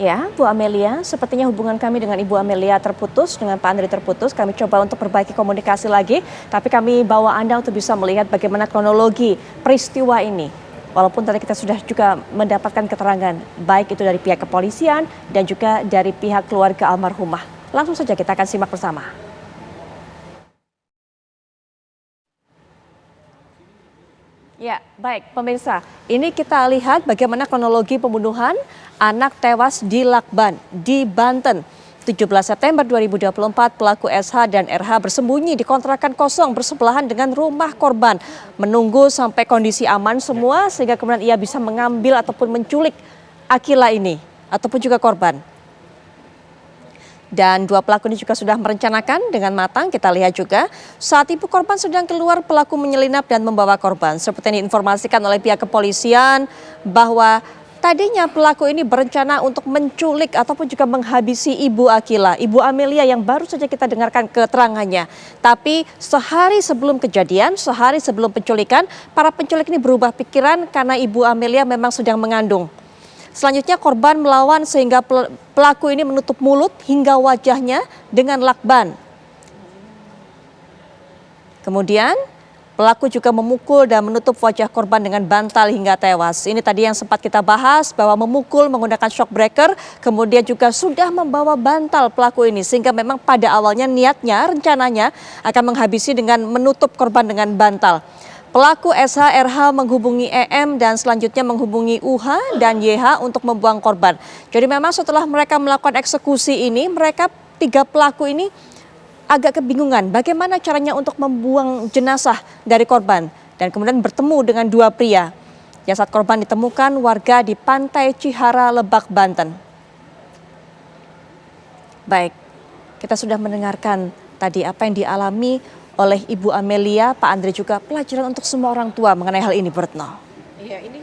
Ya, Bu Amelia, sepertinya hubungan kami dengan Ibu Amelia terputus, dengan Pak Andri terputus. Kami coba untuk perbaiki komunikasi lagi, tapi kami bawa Anda untuk bisa melihat bagaimana kronologi peristiwa ini. Walaupun tadi kita sudah juga mendapatkan keterangan, baik itu dari pihak kepolisian dan juga dari pihak keluarga almarhumah. Langsung saja kita akan simak bersama. Ya, baik pemirsa, ini kita lihat bagaimana kronologi pembunuhan anak tewas di Lakban, di Banten. 17 September 2024, pelaku SH dan RH bersembunyi di kontrakan kosong bersebelahan dengan rumah korban. Menunggu sampai kondisi aman semua sehingga kemudian ia bisa mengambil ataupun menculik Akila ini ataupun juga korban. Dan dua pelaku ini juga sudah merencanakan dengan matang. Kita lihat juga saat ibu korban sedang keluar, pelaku menyelinap dan membawa korban. Seperti yang diinformasikan oleh pihak kepolisian bahwa tadinya pelaku ini berencana untuk menculik ataupun juga menghabisi Ibu Akila, Ibu Amelia yang baru saja kita dengarkan keterangannya. Tapi sehari sebelum kejadian, sehari sebelum penculikan, para penculik ini berubah pikiran karena Ibu Amelia memang sedang mengandung. Selanjutnya korban melawan sehingga pelaku ini menutup mulut hingga wajahnya dengan lakban. Kemudian pelaku juga memukul dan menutup wajah korban dengan bantal hingga tewas. Ini tadi yang sempat kita bahas bahwa memukul menggunakan shock breaker, kemudian juga sudah membawa bantal pelaku ini. Sehingga memang pada awalnya niatnya, rencananya akan menghabisi dengan menutup korban dengan bantal. Pelaku SH, RH menghubungi EM dan selanjutnya menghubungi UH dan YH untuk membuang korban. Jadi memang setelah mereka melakukan eksekusi ini, mereka tiga pelaku ini agak kebingungan bagaimana caranya untuk membuang jenazah dari korban. Dan kemudian bertemu dengan dua pria. Jasad korban ditemukan warga di Pantai Cihara, Lebak, Banten. Baik, kita sudah mendengarkan tadi apa yang dialami oleh Ibu Amelia, Pak Andre juga pelajaran untuk semua orang tua mengenai hal ini, Bu Retno.
Iya, ini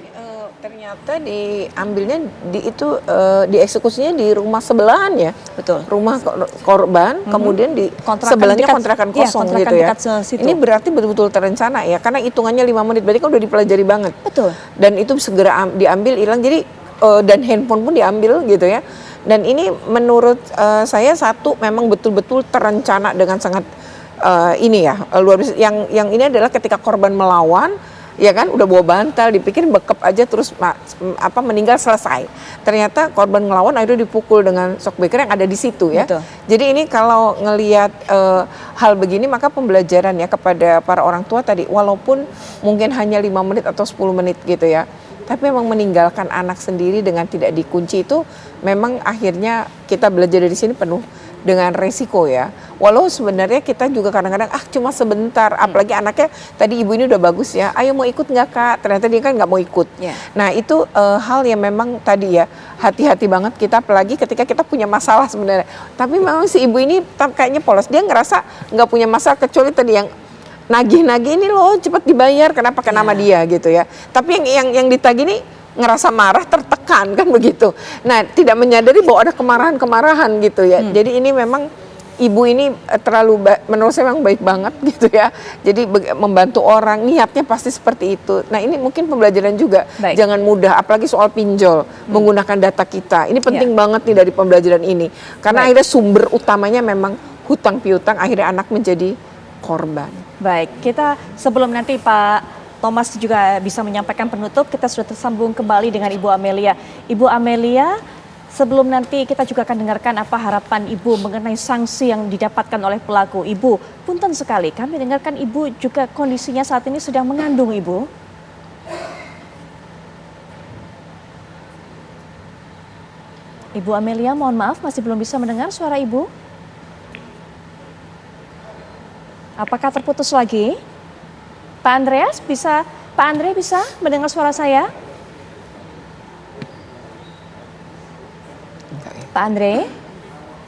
ternyata diambilnya dieksekusinya di rumah sebelahan ya.
Betul.
Rumah korban, kemudian di sebelahnya kontrakan kosong gitu ya. Ini berarti betul-betul terencana ya, karena hitungannya 5 menit, berarti kan udah dipelajari banget.
Betul.
Dan itu segera diambil hilang, jadi dan handphone pun diambil gitu ya. Dan ini menurut saya satu memang betul-betul terencana dengan sangat ini ya luar biasa. Yang ini adalah ketika korban melawan, ya kan udah bawa bantal, dipikir bekep aja terus meninggal selesai. Ternyata korban ngelawan akhirnya dipukul dengan shock breaker yang ada di situ ya. Betul. Jadi ini kalau ngelihat hal begini maka pembelajaran ya kepada para orang tua tadi, walaupun mungkin hanya 5 menit atau 10 menit gitu ya. Tapi memang meninggalkan anak sendiri dengan tidak dikunci itu memang akhirnya kita belajar dari sini penuh dengan resiko ya. Walau sebenarnya kita juga kadang-kadang cuma sebentar, apalagi anaknya tadi ibu ini udah bagus ya, ayo mau ikut nggak kak? Ternyata dia kan nggak mau ikut. Nah itu hal yang memang tadi ya hati-hati banget kita, apalagi ketika kita punya masalah sebenarnya. Tapi memang si ibu ini kayaknya polos, dia ngerasa nggak punya masalah kecuali tadi yang nagih-nagih ini loh cepat dibayar karena pakai nama dia gitu ya. Tapi yang ditagih ini ngerasa marah, tertekan kan begitu. Nah tidak menyadari bahwa ada kemarahan-kemarahan gitu ya. Jadi ini memang ibu ini terlalu menurut saya memang baik banget gitu ya. Jadi membantu orang, niatnya pasti seperti itu. Nah ini mungkin pembelajaran juga. Jangan mudah, apalagi soal pinjol menggunakan data kita. Ini penting banget nih dari pembelajaran ini. Karena akhirnya sumber utamanya memang hutang piutang, akhirnya anak menjadi korban.
Baik, kita sebelum nanti Pak Thomas juga bisa menyampaikan penutup, kita sudah tersambung kembali dengan Ibu Amelia. Ibu Amelia, sebelum nanti kita juga akan dengarkan apa harapan Ibu mengenai sanksi yang didapatkan oleh pelaku. Ibu, punten sekali, kami dengarkan Ibu juga kondisinya saat ini sedang mengandung, Ibu. Ibu Amelia, mohon maaf masih belum bisa mendengar suara Ibu. Apakah terputus lagi? Pak Andreas bisa, Pak Andre bisa mendengar suara saya? Pak Andre,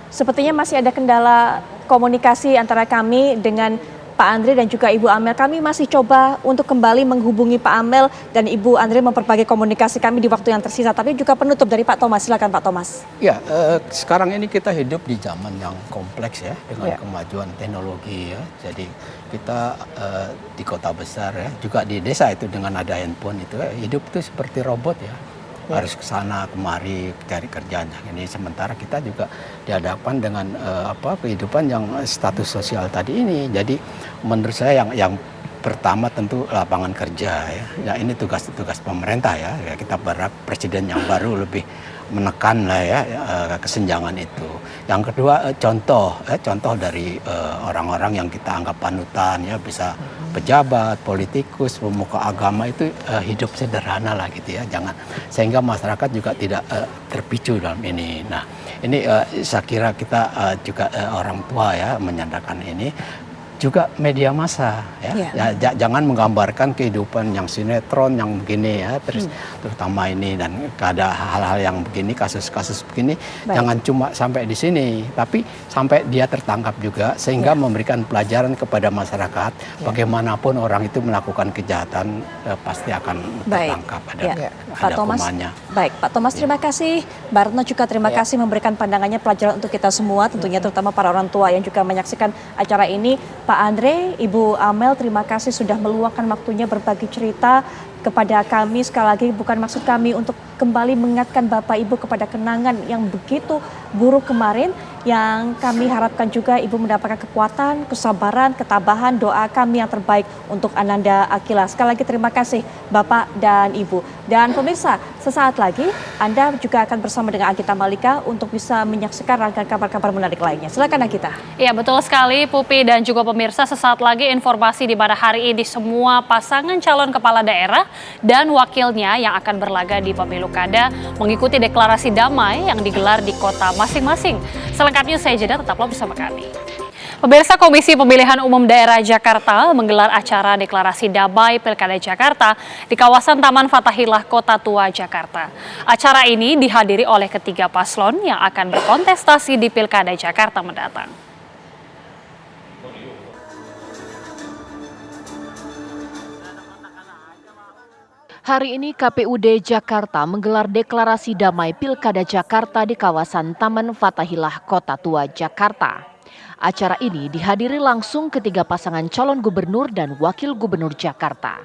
sepertinya masih ada kendala komunikasi antara kami dengan Pak Andre dan juga Ibu Amel. Kami masih coba untuk kembali menghubungi Pak Amel dan Ibu Andre memperbaiki komunikasi kami di waktu yang tersisa. Tapi juga penutup dari Pak Thomas, silakan Pak Thomas.
Ya, sekarang ini kita hidup di zaman yang kompleks ya, dengan kemajuan teknologi ya. Jadi kita di kota besar ya, juga di desa itu dengan ada handphone itu hidup itu seperti robot ya. Harus ke sana kemari cari kerjaan ini, sementara kita juga dihadapkan dengan kehidupan yang status sosial tadi ini. Jadi menurut saya yang pertama tentu lapangan kerja ya ini tugas pemerintah ya kita berharap presiden yang baru lebih menekan lah ya kesenjangan itu. Yang kedua contoh dari orang-orang yang kita anggap panutan ya, bisa pejabat, politikus, pemuka agama itu hidup sederhana lah gitu ya, jangan sehingga masyarakat juga tidak terpicu dalam ini. Nah ini saya kira kita juga orang tua ya menyandarkan ini. juga media massa jangan menggambarkan kehidupan yang sinetron yang begini ya, terutama ini, dan ada hal-hal yang begini, kasus-kasus begini. Jangan cuma sampai di sini, tapi sampai dia tertangkap juga, sehingga memberikan pelajaran kepada masyarakat. Bagaimanapun orang itu melakukan kejahatan pasti akan tertangkap, ada
Pak Thomas.
hukumannya.
Baik, Pak Thomas, terima kasih. Mbak Retno juga terima kasih memberikan pandangannya, pelajaran untuk kita semua, tentunya terutama para orang tua yang juga menyaksikan acara ini. Pak Andre, Ibu Amel, terima kasih sudah meluangkan waktunya berbagi cerita kepada kami. Sekali lagi, bukan maksud kami untuk kembali mengingatkan Bapak Ibu kepada kenangan yang begitu buruk kemarin, yang kami harapkan juga Ibu mendapatkan kekuatan, kesabaran, ketabahan, doa kami yang terbaik untuk Ananda Akila. Sekali lagi terima kasih Bapak dan Ibu. Dan pemirsa, sesaat lagi Anda juga akan bersama dengan Agita Malika untuk bisa menyaksikan rangkaian kabar-kabar menarik lainnya. Silakan Agita.
Iya, betul sekali Pupi dan juga pemirsa. Sesaat lagi informasi di mana hari ini semua pasangan calon kepala daerah dan wakilnya yang akan berlaga di pemilu kada mengikuti deklarasi damai yang digelar di kota masing-masing. Selengkapnya saya jeda, tetaplah bersama kami. Pemirsa, Komisi Pemilihan Umum Daerah Jakarta menggelar acara deklarasi damai Pilkada Jakarta di kawasan Taman Fathahillah, Kota Tua, Jakarta. Acara ini dihadiri oleh ketiga paslon yang akan berkontestasi di Pilkada Jakarta mendatang.
Hari ini KPUD Jakarta menggelar deklarasi damai Pilkada Jakarta di kawasan Taman Fathahillah, Kota Tua, Jakarta. Acara ini dihadiri langsung ketiga pasangan calon gubernur dan wakil gubernur Jakarta.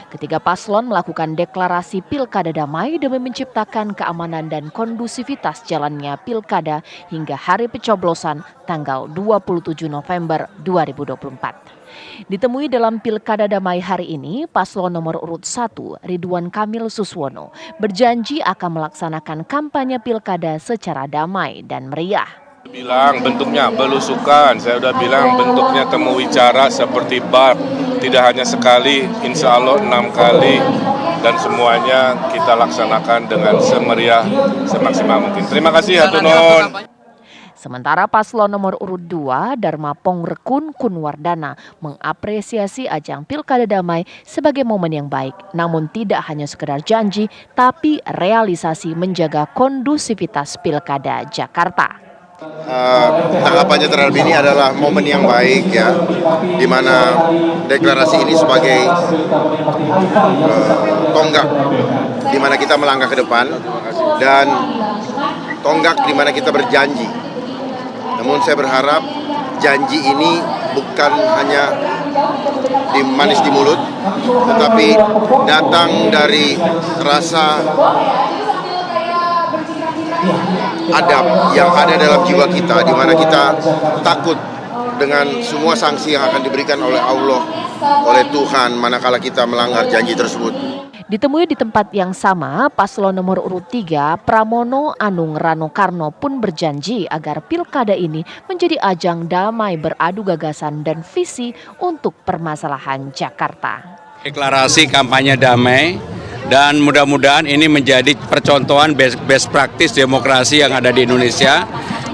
Ketiga paslon melakukan deklarasi Pilkada damai demi menciptakan keamanan dan kondusivitas jalannya Pilkada hingga hari pencoblosan tanggal 27 November 2024. Ditemui dalam Pilkada damai hari ini, paslon nomor urut 1 Ridwan Kamil Suswono berjanji akan melaksanakan kampanye Pilkada secara damai dan meriah.
Bilang bentuknya belusukan, saya udah bilang bentuknya temu wicara seperti bar, tidak hanya sekali, insya Allah 6 kali, dan semuanya kita laksanakan dengan semeriah, semaksimal mungkin. Terima kasih, hatunun.
Sementara paslon nomor urut 2 Dharma Pongrekun Kunwardana mengapresiasi ajang Pilkada damai sebagai momen yang baik, namun tidak hanya sekedar janji, tapi realisasi menjaga kondusivitas Pilkada Jakarta.
Tanggapannya terhadap ini adalah momen yang baik ya, di mana deklarasi ini sebagai tonggak di mana kita melangkah ke depan dan tonggak di mana kita berjanji. Namun saya berharap janji ini bukan hanya manis di mulut, tetapi datang dari rasa adab yang ada dalam jiwa kita, di mana kita takut dengan semua sanksi yang akan diberikan oleh Allah, oleh Tuhan manakala kita melanggar janji tersebut.
Ditemui di tempat yang sama, paslon nomor urut 3 Pramono Anung Rano Karno pun berjanji agar Pilkada ini menjadi ajang damai beradu gagasan dan visi untuk permasalahan Jakarta.
Deklarasi kampanye damai, dan mudah-mudahan ini menjadi percontohan best practice demokrasi yang ada di Indonesia.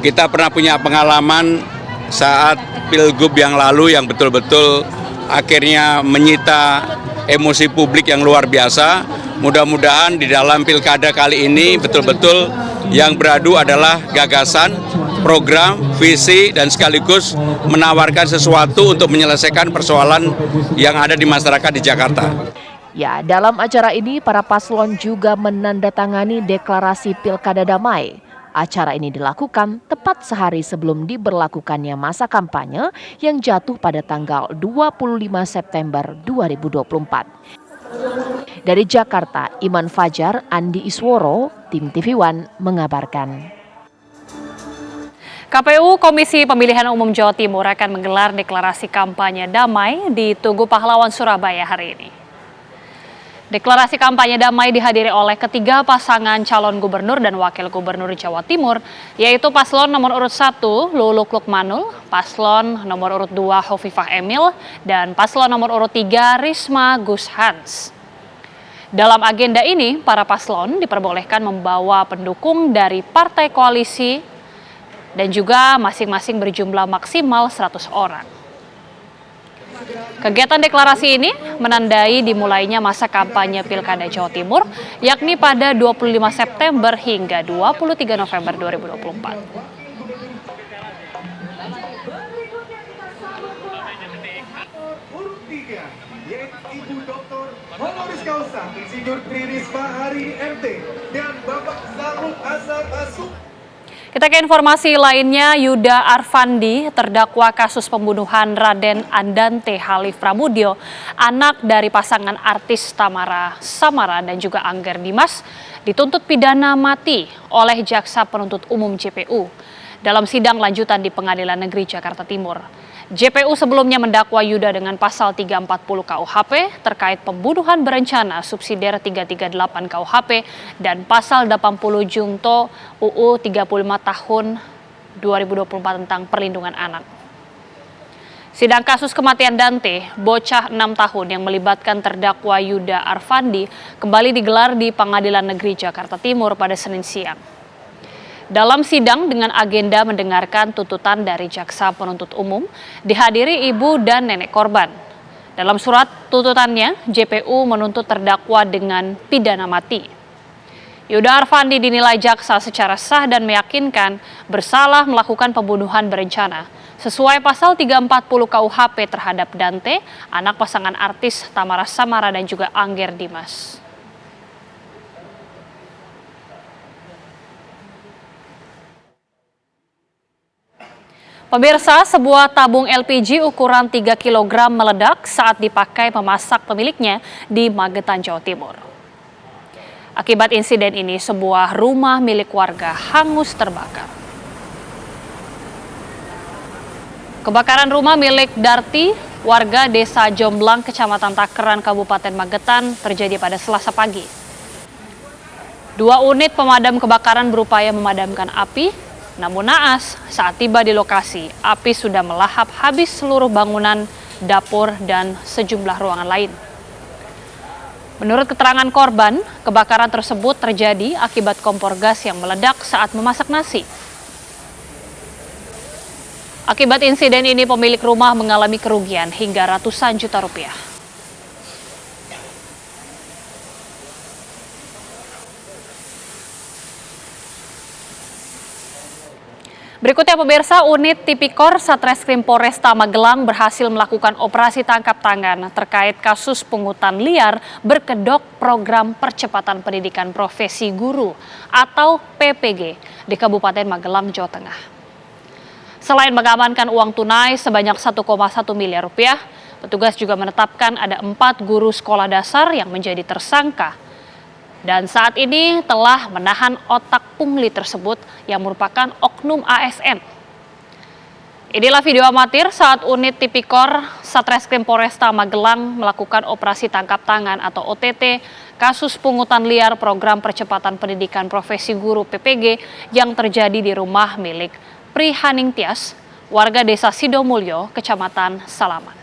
Kita pernah punya pengalaman saat Pilgub yang lalu yang betul-betul akhirnya menyita emosi publik yang luar biasa. Mudah-mudahan di dalam Pilkada kali ini betul-betul yang beradu adalah gagasan, program, visi, dan sekaligus menawarkan sesuatu untuk menyelesaikan persoalan yang ada di masyarakat di Jakarta.
Ya, dalam acara ini para paslon juga menandatangani deklarasi Pilkada damai. Acara ini dilakukan tepat sehari sebelum diberlakukannya masa kampanye yang jatuh pada tanggal 25 September 2024. Dari Jakarta, Iman Fajar, Andi Isworo, Tim TV One mengabarkan.
KPU Komisi Pemilihan Umum Jawa Timur akan menggelar deklarasi kampanye damai di Tugu Pahlawan, Surabaya hari ini. Deklarasi kampanye damai dihadiri oleh ketiga pasangan calon gubernur dan wakil gubernur Jawa Timur, yaitu paslon nomor urut 1 Luluk Lukmanul, paslon nomor urut 2 Hovifah Emil, dan paslon nomor urut 3 Risma Gus Hans. Dalam agenda ini, para paslon diperbolehkan membawa pendukung dari partai koalisi dan juga masing-masing berjumlah maksimal 100 orang. Kegiatan deklarasi ini menandai dimulainya masa kampanye Pilkada Jawa Timur, yakni pada 25 September hingga 23 November 2024.
Ibu Dr. Honoris Causa Insinyur Tri Risma Hari MT dan Bapak Zahul Azhar Asuk.
Kita ke informasi lainnya, Yuda Arfandi, terdakwa kasus pembunuhan Raden Andante Halif Pramudyo, anak dari pasangan artis Tamara Samara dan juga Angger Dimas, dituntut pidana mati oleh Jaksa Penuntut Umum JPU dalam sidang lanjutan di Pengadilan Negeri Jakarta Timur. JPU sebelumnya mendakwa Yuda dengan pasal 340 KUHP terkait pembunuhan berencana subsidiar 338 KUHP dan pasal 80 Junto UU 35 tahun 2024 tentang perlindungan anak. Sidang kasus kematian Dante, bocah 6 tahun yang melibatkan terdakwa Yuda Arfandi, kembali digelar di Pengadilan Negeri Jakarta Timur pada Senin siang. Dalam sidang dengan agenda mendengarkan tuntutan dari Jaksa Penuntut Umum, dihadiri ibu dan nenek korban. Dalam surat tuntutannya, JPU menuntut terdakwa dengan pidana mati. Yuda Arfandi dinilai jaksa secara sah dan meyakinkan bersalah melakukan pembunuhan berencana sesuai pasal 340 KUHP terhadap Dante, anak pasangan artis Tamara Samara dan juga Angger Dimas. Pemirsa, sebuah tabung LPG ukuran 3 kg meledak saat dipakai memasak pemiliknya di Magetan, Jawa Timur. Akibat insiden ini, sebuah rumah milik warga hangus terbakar. Kebakaran rumah milik Darti, warga Desa Jomblang, Kecamatan Takeran, Kabupaten Magetan, terjadi pada Selasa pagi. 2 unit pemadam kebakaran berupaya memadamkan api. Namun naas, saat tiba di lokasi, api sudah melahap habis seluruh bangunan, dapur, dan sejumlah ruangan lain. Menurut keterangan korban, kebakaran tersebut terjadi akibat kompor gas yang meledak saat memasak nasi. Akibat insiden ini, pemilik rumah mengalami kerugian hingga ratusan juta rupiah. Berikutnya pemirsa, unit Tipikor Satreskrim Polresta Magelang berhasil melakukan operasi tangkap tangan terkait kasus pungutan liar berkedok program percepatan pendidikan profesi guru atau PPG di Kabupaten Magelang, Jawa Tengah. Selain mengamankan uang tunai sebanyak 1,1 miliar rupiah, petugas juga menetapkan ada 4 guru sekolah dasar yang menjadi tersangka. Dan saat ini telah menahan otak pungli tersebut yang merupakan oknum ASN. Inilah video amatir saat unit Tipikor Satreskrim Polresta Magelang melakukan operasi tangkap tangan atau OTT kasus pungutan liar program percepatan pendidikan profesi guru PPG yang terjadi di rumah milik Pri Haning Tias, warga Desa Sidomulyo, Kecamatan Salaman.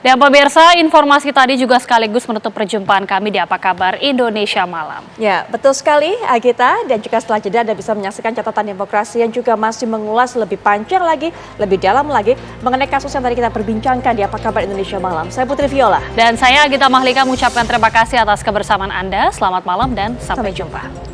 Dan pemirsa, informasi tadi juga sekaligus menutup perjumpaan kami di Apa Kabar Indonesia Malam.
Ya, betul sekali Agita, dan juga setelah jeda Anda bisa menyaksikan catatan demokrasi yang juga masih mengulas lebih panjang lagi, lebih dalam lagi mengenai kasus yang tadi kita perbincangkan di Apa Kabar Indonesia Malam. Saya Putri Viola.
Dan saya Agita Mahlika mengucapkan terima kasih atas kebersamaan Anda. Selamat malam dan sampai jumpa.